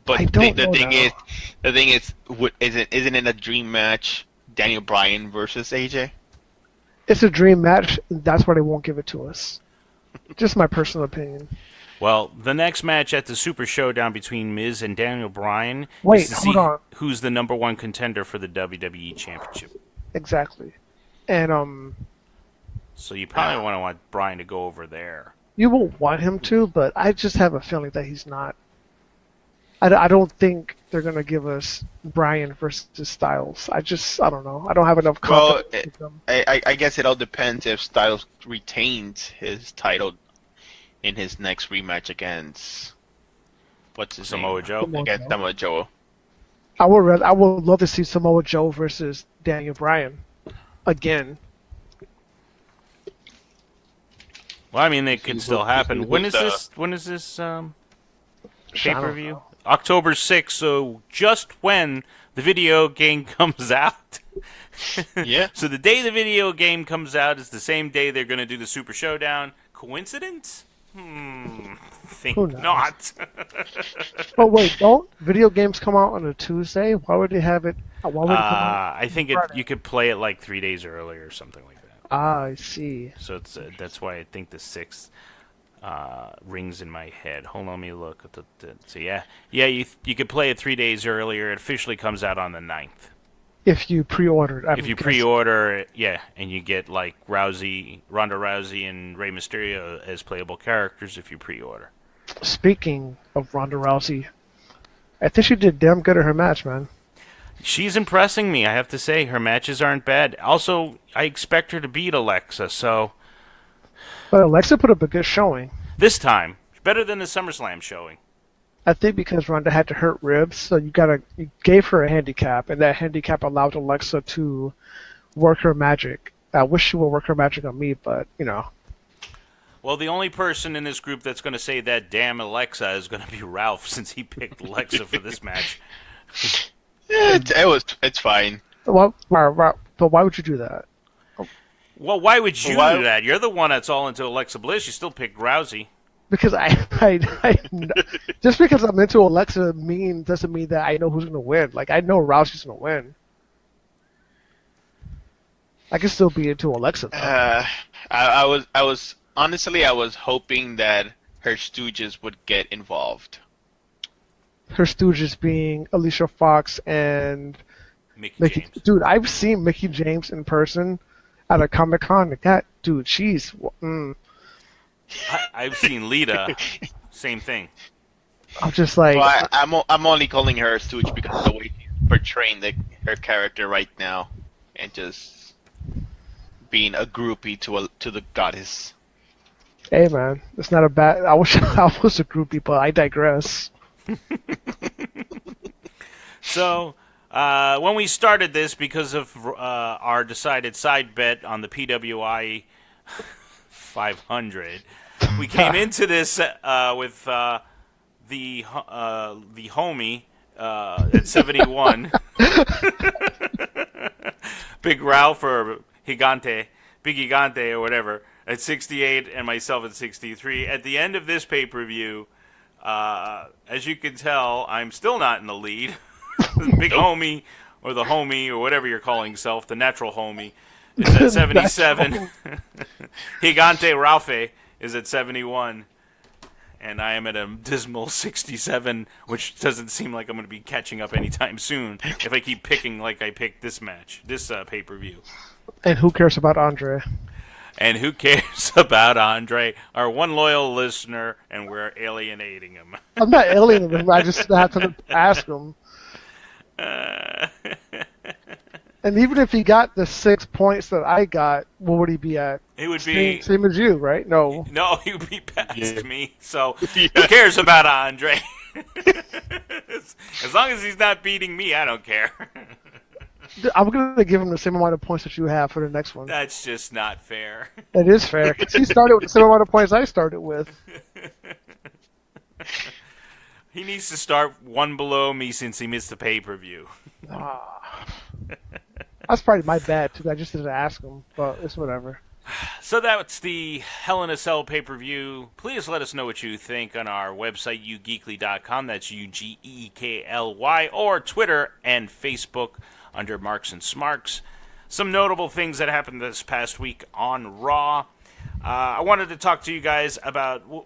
But I don't know the thing now. is, isn't it a dream match? Daniel Bryan versus AJ. It's a dream match. That's why they won't give it to us. Just my personal opinion. Well, the next match at the Super Showdown between Miz and Daniel Bryan Wait, is to hold see on. who's the number 1 contender for the WWE Championship. Exactly. And So you probably want Bryan to go over there. you won't want him to, but I just have a feeling that he's not. I don't think they're going to give us Bryan versus Styles. I don't know. I don't have enough confidence with them. I guess it all depends if Styles retains his title in his next rematch against what's his Samoa name? Joe. Against Samoa Joe. I would love to see Samoa Joe versus Daniel Bryan again. Well, I mean, it could still happen. who's When is the- this I don't pay-per-view? know. October 6th, so just when the video game comes out. Yeah. So the day the video game comes out is the same day they're going to do the Super Showdown. Coincidence? Think Who knows? not. Oh wait, don't video games come out on a Tuesday? Why would they have it? Why would it come out? I think you could play it like 3 days earlier or something like that. I see. So it's that's why I think the 6th. rings in my head. Hold on, let me look at so yeah, you could play it 3 days earlier. It officially comes out on the 9th. If you pre-ordered. If you pre-order, yeah, and you get like Ronda Rousey and Rey Mysterio as playable characters if you pre-order. Speaking of Ronda Rousey, I think she did damn good at her match, man. She's impressing me, I have to say. Her matches aren't bad. Also, I expect her to beat Alexa, so... But Alexa put up a good showing. This time. Better than the SummerSlam showing. I think because Ronda had to hurt ribs, so you gave her a handicap, and that handicap allowed Alexa to work her magic. I wish she would work her magic on me, but, you know. Well, the only person in this group that's going to say that damn Alexa is going to be Ralph, since he picked Alexa for this match. It's fine. But why would you do that? Well, why would you do that? You're the one that's all into Alexa Bliss. You still picked Rousey. Because I just because I'm into Alexa doesn't mean that I know who's gonna win. Like, I know Rousey's gonna win. I can still be into Alexa though. I was honestly hoping that her stooges would get involved. Her stooges being Alicia Fox and Mickey James. Dude, I've seen Mickey James in person at a Comic-Con. That dude, she's. I've seen Lita. Same thing. I'm just like. Well, I'm only calling her a stooge because of the way she's portraying her character right now, and just being a groupie to the goddess. Hey man, it's not a bad. I wish I was a groupie, but I digress. So, when we started this, because of our decided side bet on the PWI 500, we came into this with the homie at 71, Big Ralph or Big Gigante or whatever at 68, and myself at 63. At the end of this pay-per-view, as you can tell, I'm still not in the lead. The big homie, or the homie, or whatever you're calling yourself, the natural homie, is at 77. Gigante Ralph is at 71. And I am at a dismal 67, which doesn't seem like I'm going to be catching up anytime soon if I keep picking like I picked this match, this pay-per-view. And who cares about Andre? And who cares about Andre, our one loyal listener, and we're alienating him. I'm not alienating him. I just have to ask him. And even if he got the 6 points that I got, what would he be at? He would be... Same as you, right? No, he would be past me. So who cares about Andre? As long as he's not beating me, I don't care. I'm going to give him the same amount of points that you have for the next one. That's just not fair. It is fair, because he started with the same amount of points I started with. He needs to start one below me since he missed the pay-per-view. That's probably my bad, too. I just didn't ask him, but it's whatever. So that's the Hell in a Cell pay-per-view. Please let us know what you think on our website, ugeekly.com. That's UGEKLY. Or Twitter and Facebook under Marks and Smarks. Some notable things that happened this past week on Raw. I wanted to talk to you guys about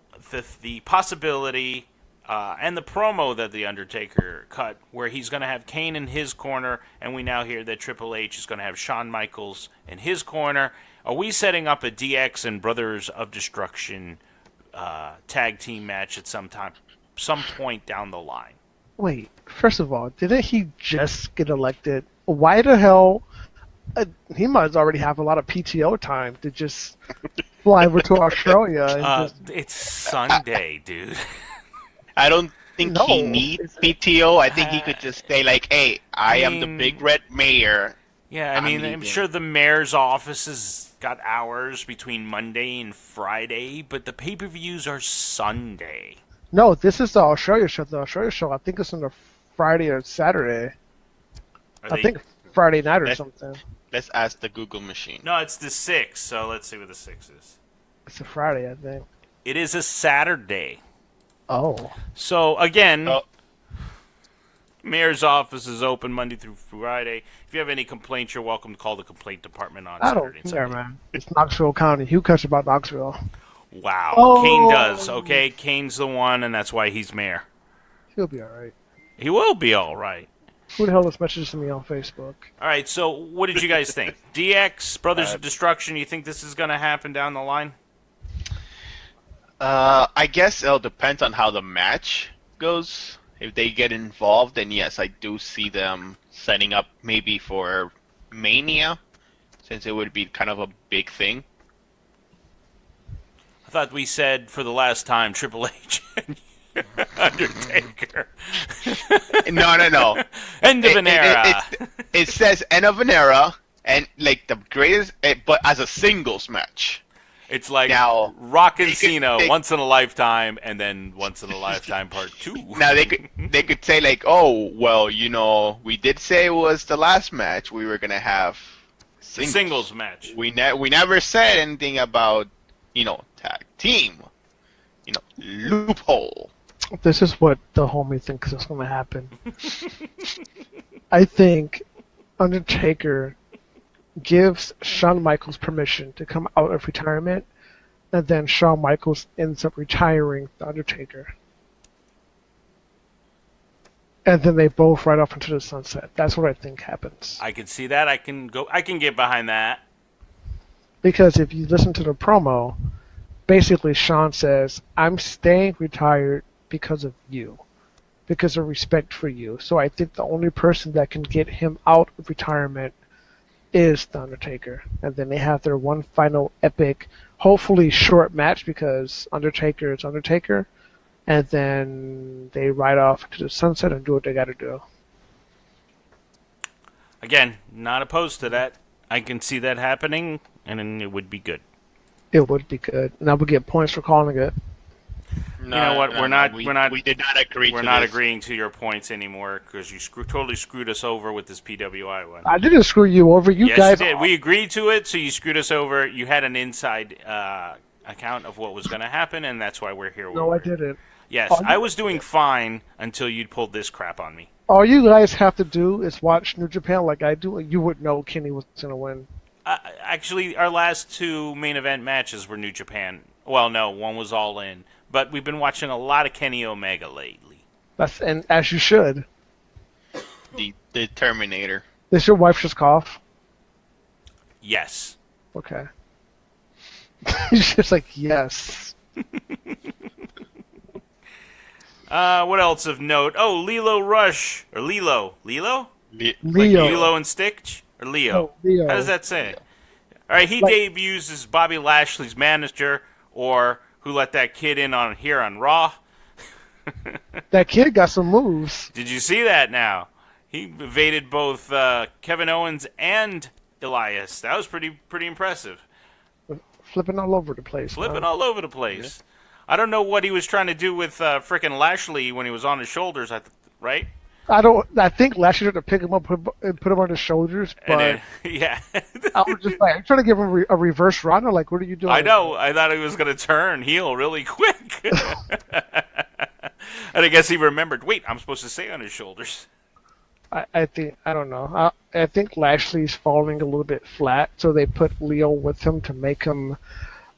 the possibility and the promo that The Undertaker cut, where he's going to have Kane in his corner, and we now hear that Triple H is going to have Shawn Michaels in his corner. Are we setting up a DX and Brothers of Destruction tag team match at some point down the line? Wait, first of all, didn't he just get elected? Why the hell? He must already have a lot of PTO time to just fly over to Australia. And it's Sunday, dude. I don't think he needs PTO. I think he could just say, like, hey, I am the big red mayor. Yeah, I'm sure the mayor's office has got hours between Monday and Friday, but the pay-per-views are Sunday. No, this is the Australia show. The Australia show, I think it's on a Friday or Saturday. I think Friday night or something. Let's ask the Google machine. No, it's the 6th, so let's see what the 6th is. It's a Friday, I think. It is a Saturday. Oh. So, again, mayor's office is open Monday through Friday. If you have any complaints, you're welcome to call the complaint department on Saturday. I don't care, man. It's Knoxville County. Who cares about Knoxville? Wow. Oh. Kane does, okay? Kane's the one, and that's why he's mayor. He'll be alright. He will be all right. Who the hell is messaging me on Facebook? All right, so what did you guys think? DX, Brothers of Destruction, you think this is going to happen down the line? I guess it'll depend on how the match goes. If they get involved, then yes, I do see them setting up maybe for Mania, since it would be kind of a big thing. I thought we said for the last time Triple H and Undertaker. No. End of an era. It says end of an era, and like the greatest, but as a singles match. It's like Now, Rock and Cena, once in a lifetime, and then once in a lifetime part 2. Now they could say like, oh well, we did say it was the last match we were gonna have Singles match. We never said anything about tag team, loophole. This is what the homie thinks is going to happen. I think Undertaker gives Shawn Michaels permission to come out of retirement, and then Shawn Michaels ends up retiring the Undertaker. And then they both ride off into the sunset. That's what I think happens. I can see that. I can get behind that. Because if you listen to the promo, basically Shawn says, I'm staying retired because of you. Because of respect for you. So I think the only person that can get him out of retirement is The Undertaker. And then they have their one final epic, hopefully short match because Undertaker is Undertaker. And then they ride off into the sunset and do what they gotta do. Again, not opposed to that. I can see that happening, and it would be good. It would be good. And I would get points for calling it. No, you know what? We did not agree. We're not agreeing to your points anymore because you totally screwed us over with this PWI one. I didn't screw you over. You guys did. We agreed to it, so you screwed us over. You had an inside account of what was going to happen, and that's why we're here. No, I didn't. Yes, I was doing fine until you pulled this crap on me. All you guys have to do is watch New Japan like I do, and you would know Kenny was going to win. Actually, our last 2 main event matches were New Japan. Well, no, one was All In. But we've been watching a lot of Kenny Omega lately. And as you should. The Terminator. Does your wife just cough? Yes. Okay. She's just like, yes. What else of note? Oh, Lilo Rush. Or Lilo. Lilo? Leo. Like Lilo and Stitch? Or Leo? No, Leo. How does that say? All right, he debuts as Bobby Lashley's manager, or who let that kid in on Raw. That kid got some moves. Did you see that now? He evaded both Kevin Owens and Elias. That was pretty impressive. Flipping all over the place. All over the place. Yeah. I don't know what he was trying to do with frickin' Lashley when he was on his shoulders, right? I think Lashley tried to pick him up and put him on his shoulders, but yeah. I was just like, I'm trying to give him a reverse run. Like, what are you doing? I know. I thought he was going to turn heel really quick. And I guess he remembered, wait, I'm supposed to stay on his shoulders. I don't know. I think Lashley's falling a little bit flat, so they put Leo with him to make him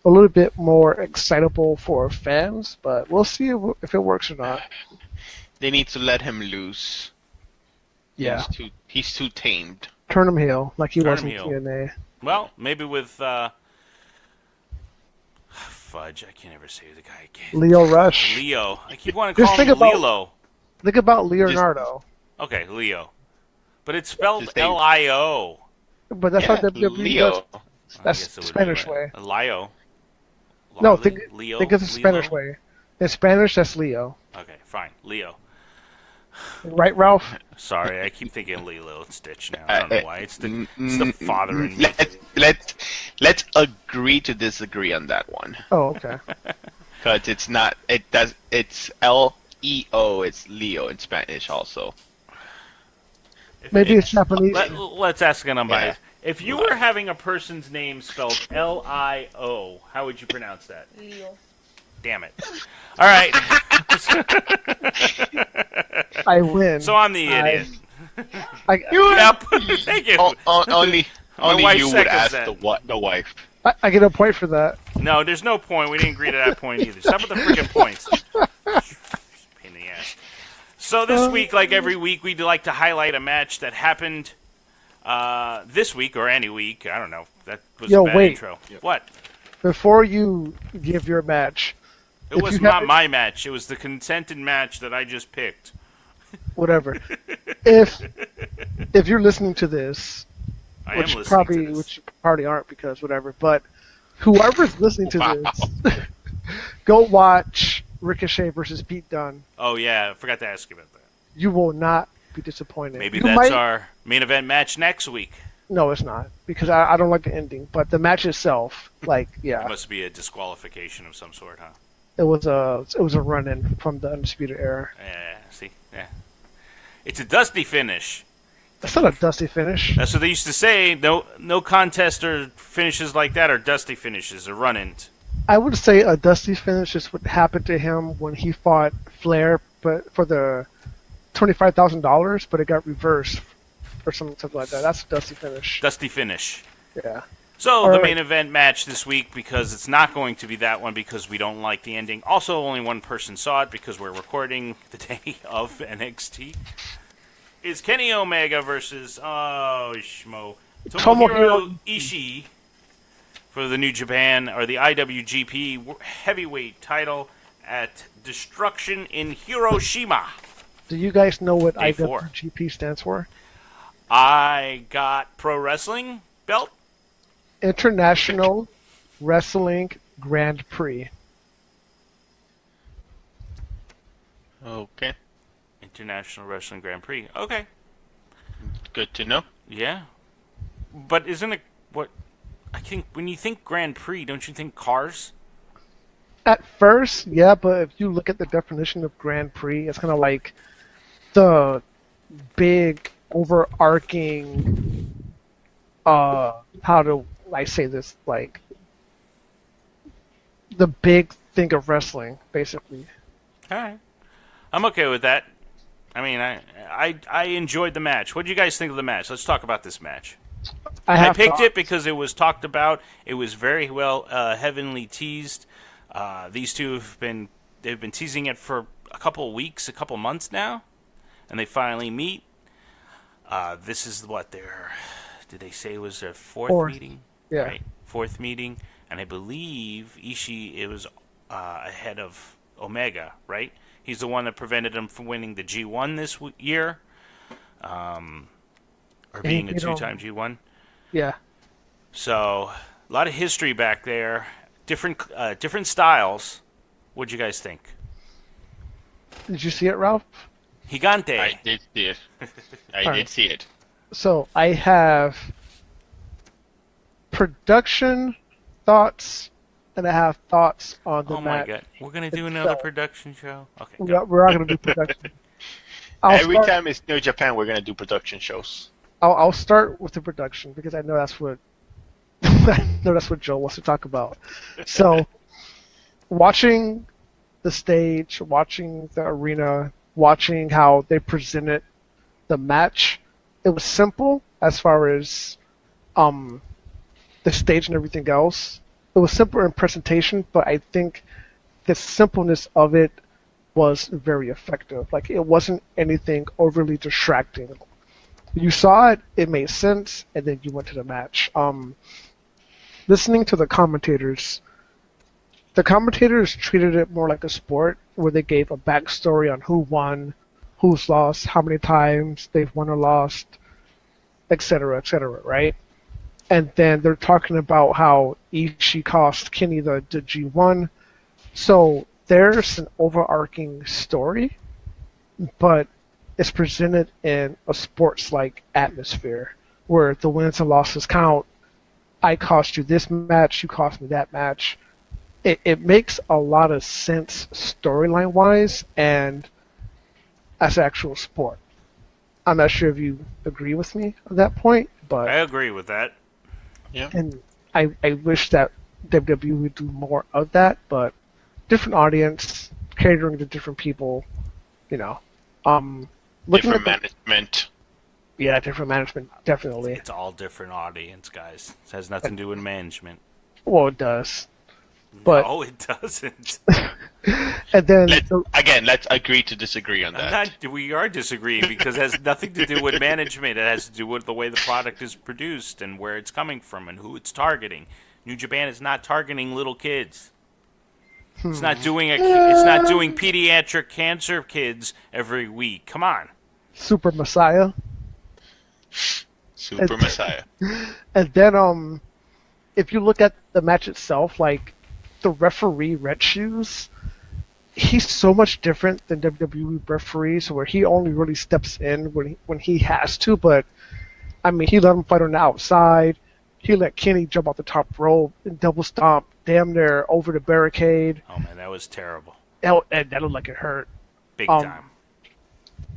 a little bit more excitable for fans, but we'll see if it works or not. They need to let him loose. Yeah. He's too tamed. Turn him heel, like he was in TNA. Well, maybe with... fudge, I can't ever say the guy again. Leo Rush. Leo. I keep wanting to call him Lilo. Think about Leonardo. Okay, Leo. But it's spelled L-I-O. But that's how WWE Leo. That's the Spanish way. Lio. No, think of the Spanish way. In Spanish, that's Leo. Okay, fine. Leo. Right, Ralph? Sorry, I keep thinking Lilo and Stitch now. I don't know why. It's the father in me. Let's agree to disagree on that one. Oh, okay. Because it's not. It's L-E-O. It's Leo in Spanish also. Maybe it's Japanese. Let's ask an unbiased. If you were having a person's name spelled L-I-O, how would you pronounce that? Leo. Damn it. All right. I win. So I'm the idiot. Yep. Thank you. Only you would ask that. the wife. I get a point for that. No, there's no point. We didn't agree to that point either. Stop with the freaking points. Pain in the ass. So this week, like every week, we'd like to highlight a match that happened this week or any week. I don't know. That was a bad intro. What? Before you give your match, it was not my match. It was the consented match that I just picked. Whatever. if you're listening to this, which you probably aren't because whatever, but whoever's listening to this, go watch Ricochet versus Pete Dunne. Oh yeah, I forgot to ask you about that. You will not be disappointed. Maybe that's our main event match next week. No, it's not, because I don't like the ending, but the match itself, like, yeah. It must be a disqualification of some sort, huh? It was a run-in from the Undisputed Era. Yeah, see? Yeah. It's a dusty finish. It's not a dusty finish. That's what they used to say. No contest or finishes like that are dusty finishes or run-ins. I would say a dusty finish is what happened to him when he fought Flair, but for the $25,000, but it got reversed or something like that. That's a dusty finish. Dusty finish. Yeah. So the main event match this week, because it's not going to be that one because we don't like the ending. Also, only one person saw it because we're recording the day of NXT. Is Kenny Omega versus Tomohiro Ishii for the New Japan or the IWGP Heavyweight title at Destruction in Hiroshima. Do you guys know what IWGP stands for? I got Pro Wrestling belt. International Wrestling Grand Prix. Okay. International Wrestling Grand Prix. Okay. Good to know. Yeah. But isn't it what I think when you think Grand Prix, don't you think cars? At first, yeah, but if you look at the definition of Grand Prix, it's kind of like the big overarching how do I say this, like the big thing of wrestling, basically. All right. I'm okay with that. I mean, I enjoyed the match. What do you guys think of the match? Let's talk about this match. I picked it because it was talked about. It was very well heavily teased. These two they've been teasing it for a couple of weeks, a couple of months now, and they finally meet. This is did they say it was their fourth meeting? Yeah. Right? Fourth meeting, and I believe Ishii it was ahead of Omega, right? He's the one that prevented him from winning the G1 this year, or being a two-time G1. Yeah. So a lot of history back there, different styles. What'd you guys think? Did you see it, Ralph? Gigante. I did see it. I did see it. So I have production thoughts, and I have thoughts on the match. Oh my god, we're gonna do another production show. Okay, we're not gonna do production. Every time it's New Japan, we're gonna do production shows. I'll start with the production because I know that's what Joe wants to talk about. So, watching the stage, watching the arena, watching how they presented the match, it was simple as far as the stage and everything else. It was simple in presentation, but I think the simpleness of it was very effective. Like, it wasn't anything overly distracting. You saw it, it made sense, and then you went to the match. Listening to the commentators treated it more like a sport, where they gave a backstory on who won, who's lost, how many times they've won or lost, etc., right? And then they're talking about how Ishii cost Kenny the G1. So there's an overarching story, but it's presented in a sports-like atmosphere where the wins and losses count. I cost you this match, you cost me that match. It makes a lot of sense storyline-wise and as actual sport. I'm not sure if you agree with me on that point, but I agree with that. Yeah. And I wish that WWE would do more of that, but different audience, catering to different people, you know. Different management. Yeah, different management, definitely. It's all different audience, guys. It has nothing to do with management. Well, it does. But No, it doesn't. and then Let's agree to disagree on that. We are disagreeing because it has nothing to do with management. It has to do with the way the product is produced and where it's coming from and who it's targeting. New Japan is not targeting little kids. It's not doing pediatric cancer kids every week. Come on. Super Messiah. Super Messiah. And then if you look at the match itself, like the referee Red Shoes, he's so much different than WWE referees, where he only really steps in when he has to. But I mean, he let him fight on the outside. He let Kenny jump off the top rope and double stomp damn near over the barricade. Oh man, that was terrible. And that looked like it hurt. Big time.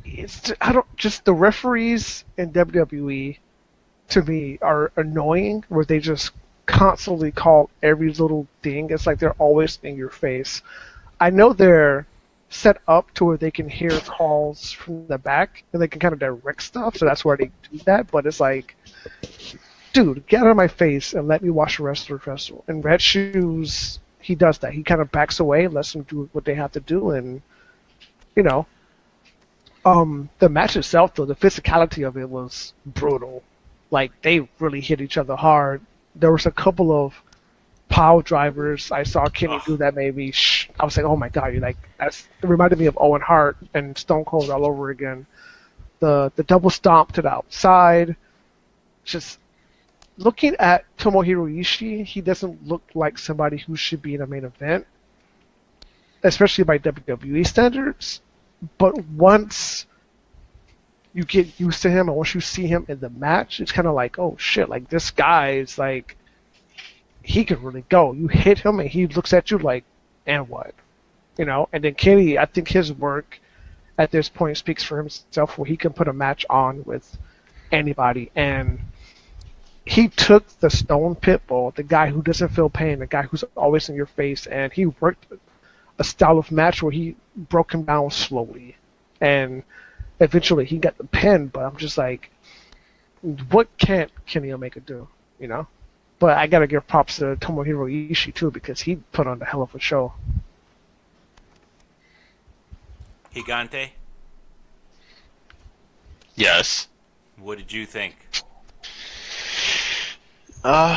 The referees in WWE to me are annoying, where they just constantly call every little thing. It's like they're always in your face. I know they're set up to where they can hear calls from the back and they can kind of direct stuff, so that's where they do that. But it's like, dude, get out of my face and let me watch the wrestler wrestle. And Red Shoes, he does that. He kind of backs away and lets them do what they have to do. And the match itself, though, the physicality of it was brutal. Like, they really hit each other hard. There was a couple of pile drivers I saw Kenny do that made me I was like, oh my god, it reminded me of Owen Hart and Stone Cold all over again. The double stomp to the outside. Just looking at Tomohiro Ishii, he doesn't look like somebody who should be in a main event, especially by WWE standards. But once you get used to him and once you see him in the match, it's kind of like, oh shit, like this guy is like, he could really go. You hit him and he looks at you like, and what? And then Kenny, I think his work at this point speaks for himself, where he can put a match on with anybody. And he took the Stone Pitbull, the guy who doesn't feel pain, the guy who's always in your face, and he worked a style of match where he broke him down slowly. And eventually he got the pin, but I'm just like, what can't Kenny Omega do, But I gotta give props to Tomohiro Ishii too, because he put on a hell of a show. Gigante? Yes. What did you think? Do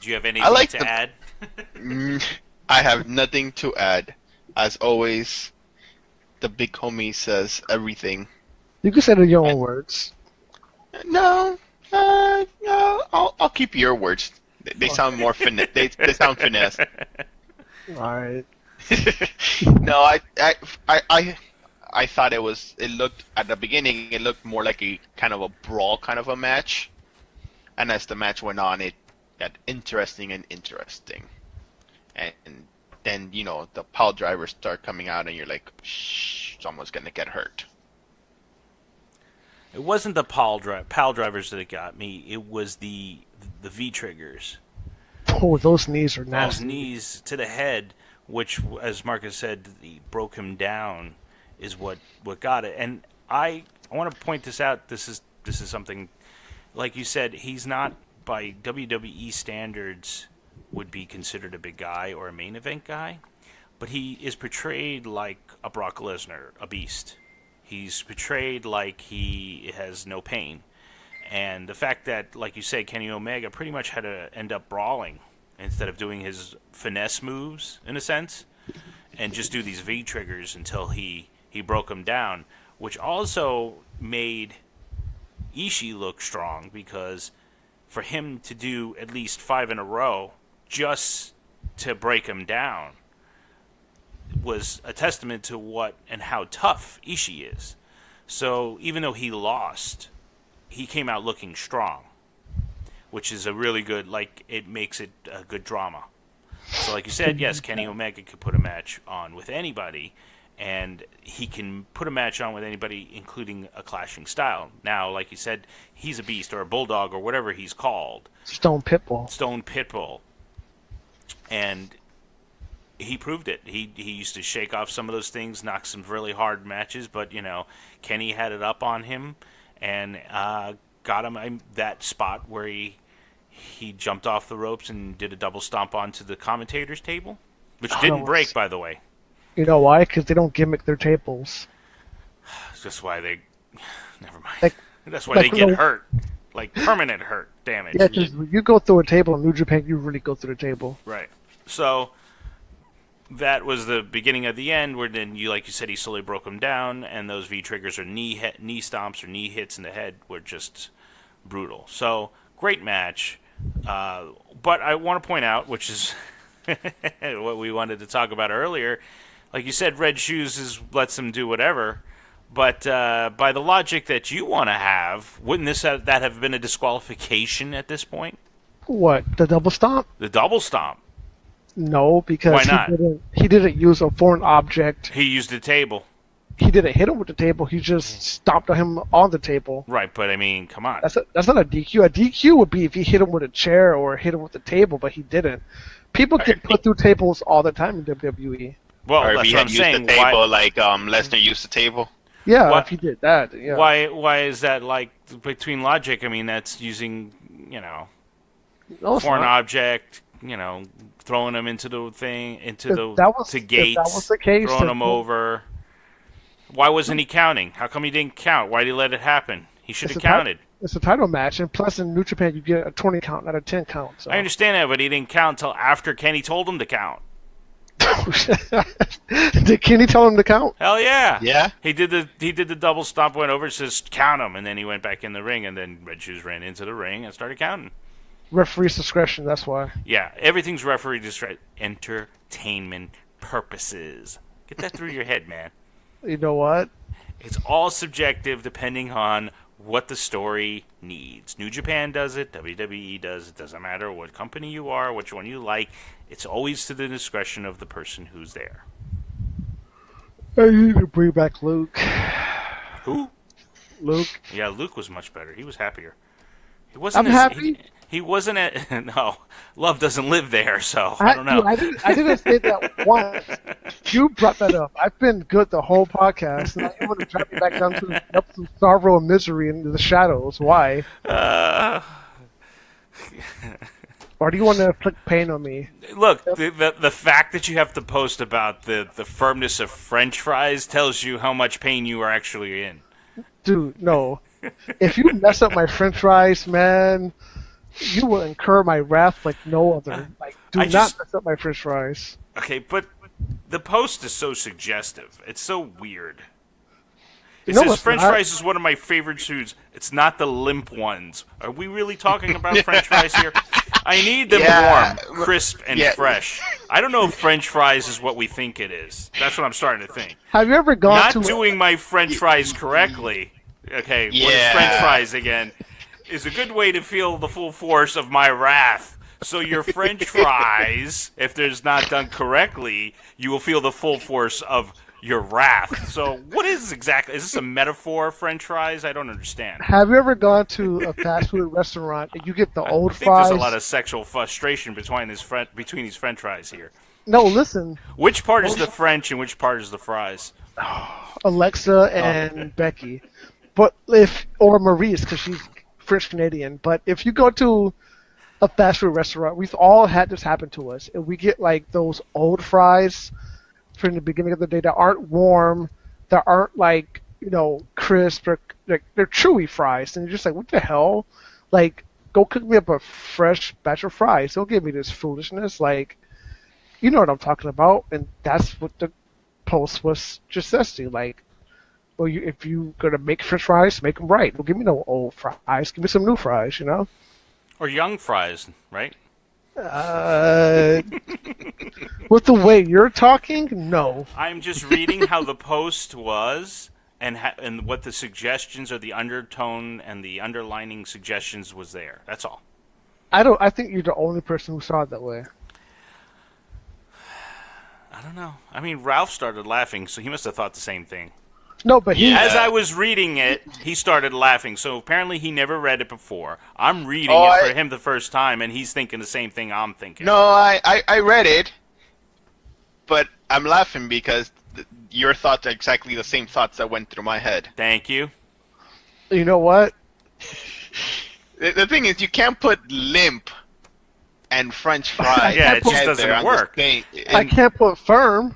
you have anything to add? I have nothing to add. As always, the big homie says everything. You can say it in your own words. No, I'll keep your words. They sound more finesse. They sound finesse. All right. No, I thought it looked at the beginning. It looked more like a kind of a brawl kind of a match, and as the match went on, it got interesting. And then the pile drivers start coming out, and you're like, shh, someone's gonna get hurt. It wasn't the pile drivers that got me. It was the V triggers. Oh, those knees are nasty. Those knees to the head, which, as Marcus said, broke him down, is what got it. And I want to point this out. This is something, like you said, he's not, by WWE standards, would be considered a big guy or a main event guy, but he is portrayed like a Brock Lesnar, a beast. He's portrayed like he has no pain. And the fact that, like you said, Kenny Omega pretty much had to end up brawling instead of doing his finesse moves, in a sense, and just do these V-triggers until he broke him down, which also made Ishii look strong, because for him to do at least 5 in a row just to break him down was a testament to what and how tough Ishii is. So even though he lost, he came out looking strong, which is a really good, it makes it a good drama. So like you said, yes, Kenny Omega could put a match on with anybody, and he can put a match on with anybody, including a clashing style. Now, like you said, he's a beast, or a bulldog, or whatever he's called. Stone Pitbull. And he proved it. He used to shake off some of those things, knock some really hard matches, but, Kenny had it up on him and got him that spot where he he jumped off the ropes and did a double stomp onto the commentator's table, which didn't break, by the way. You know why? Because they don't gimmick their tables. That's why they... Never mind. Like, That's why they get hurt. Like, permanent hurt damage. Yeah, because when you go through a table in New Japan, you really go through the table. Right. So, that was the beginning of the end, where then, like you said, he slowly broke him down, and those V-triggers or knee stomps or knee hits in the head were just brutal. So, great match. But I want to point out, which is what we wanted to talk about earlier, like you said, Red Shoes lets him do whatever. But by the logic that you want to have, wouldn't that have been a disqualification at this point? What, the double stomp? The double stomp. No, because Why not? He didn't use a foreign object. He used the table. He didn't hit him with the table. He just stomped him on the table. Right, but I mean, come on. That's not a DQ. A DQ would be if he hit him with a chair or hit him with the table, but he didn't. People get put through tables all the time in WWE. Well, or if that's he what had I'm used saying. the table like Lesnar used the table. Yeah, What? if he did that. Yeah. Why is that like between logic? I mean, that's using, No, it's foreign not. object, throwing them into the thing, If that was the case, throwing then them over. Why wasn't he counting? How come he didn't count? Why did he let it happen? He should have counted. It's a title match, and plus in New Japan you get a 20 count, not a 10 count. So. I understand that, but he didn't count until after Kenny told him to count. Did Kenny tell him to count? Hell yeah! Yeah. He did the double stomp, went over, says count him, and then he went back in the ring, and then Red Shoes ran into the ring and started counting. Referee's discretion, that's why. Yeah, everything's referee discretion. Entertainment purposes. Get that through your head, man. You know what? It's all subjective depending on what the story needs. New Japan does it, WWE does it. Doesn't matter what company you are, which one you like. It's always to the discretion of the person who's there. I need to bring back Luke. Who? Luke. Yeah, Luke was much better. He was happier. He wasn't I'm happy. He wasn't at... No, love doesn't live there, so I don't know. Dude, I didn't say that once. You brought that up. I've been good the whole podcast, and I want to drop you back down to sorrow and misery into the shadows. Why? Or do you want to inflict pain on me? Look, the fact that you have to post about the firmness of French fries tells you how much pain you are actually in. Dude, no. If you mess up my French fries, man, you will incur my wrath like no other. Like, do not mess up my French fries. Okay, but the post is so suggestive. It's so weird. It No, says it's French not. fries is one of my favorite foods. It's not the limp ones. Are we really talking about French fries here? I need them warm, crisp, and fresh. I don't know if French fries is what we think it is. That's what I'm starting to think. Have you ever gone Not to doing my French fries correctly. Okay, what is French fries again? Is a good way to feel the full force of my wrath. So your French fries, if there's not done correctly, you will feel the full force of your wrath. So what is exactly? Is this a metaphor, French fries? I don't understand. Have you ever gone to a fast food restaurant and you get the old I think fries? there's a lot of sexual frustration between these French fries here. No, listen. Which part is the French and which part is the fries? Alexa and Becky. But or Maurice, because she's French Canadian. But if you go to a fast food restaurant, we've all had this happen to us, and we get like those old fries from the beginning of the day that aren't warm, that aren't like crisp, or like they're chewy fries, and you're just like, what the hell? Like, go cook me up a fresh batch of fries. Don't give me this foolishness. Like, you know what I'm talking about, and that's what the post was just suggesting. Like, well, if you're gonna make French fries, make them right. Don't give me no old fries. Give me some new fries, Or young fries, right? With the way you're talking, no. I'm just reading how the post was and what the suggestions or the undertone and the underlining suggestions was there. That's all. I think you're the only person who saw it that way. I don't know. I mean, Ralph started laughing, so he must have thought the same thing. No, but As I was reading it, he started laughing. So apparently he never read it before. I'm reading it for him the first time, and he's thinking the same thing I'm thinking. No, I read it, but I'm laughing because your thoughts are exactly the same thoughts that went through my head. Thank you. You know what? The thing is, you can't put limp and French fries. Yeah, it just together doesn't on the work. same- I can't put firm.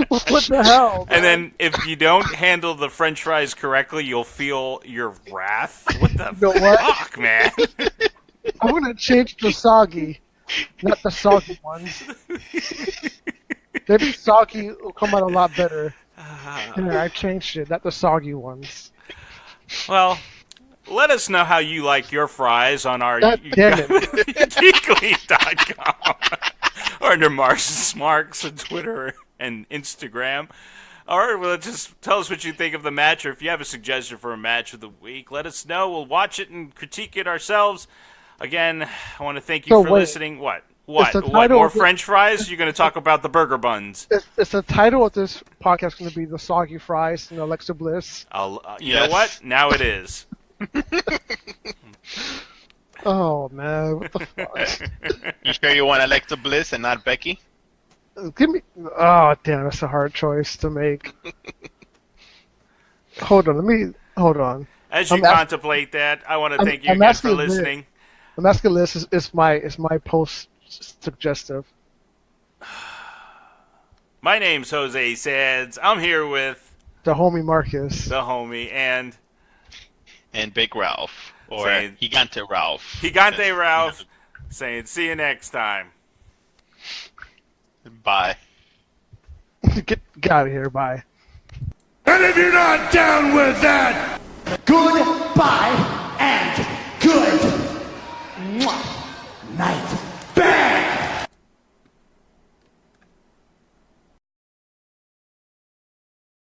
What the hell? And then if you don't handle the French fries correctly, you'll feel your wrath. What the know what? fuck, man? I'm gonna change the soggy, not the soggy ones. Maybe soggy will come out a lot better. Yeah, I changed it, not the soggy ones. Well, let us know how you like your fries on our God damn it. geekly.com or under Mars and Smarks on Twitter and Instagram. Or well, just tell us what you think of the match, or if you have a suggestion for a match of the week, let us know. We'll watch it and critique it ourselves. Again, I want to thank you for listening. What? What? the What? title More of the- French fries? You're going to talk about the burger buns. It's the title of this podcast going to be the soggy fries and Alexa Bliss. You know what? Now it is. Oh man, what the fuck? You sure you want Alexa Bliss and not Becky? Give me. Oh damn, that's a hard choice to make. Hold on. As you I'm ask- contemplate that, I want to thank you I'm again for asking this. listening. I'm asking this is my post suggestive. My name's Jose Sands. I'm here with The homie Marcus. the homie and And Big Ralph. Or Saying- Gigante Ralph. Gigante Ralph saying, see you next time. Bye. Get out of here, bye. And if you're not down with that, good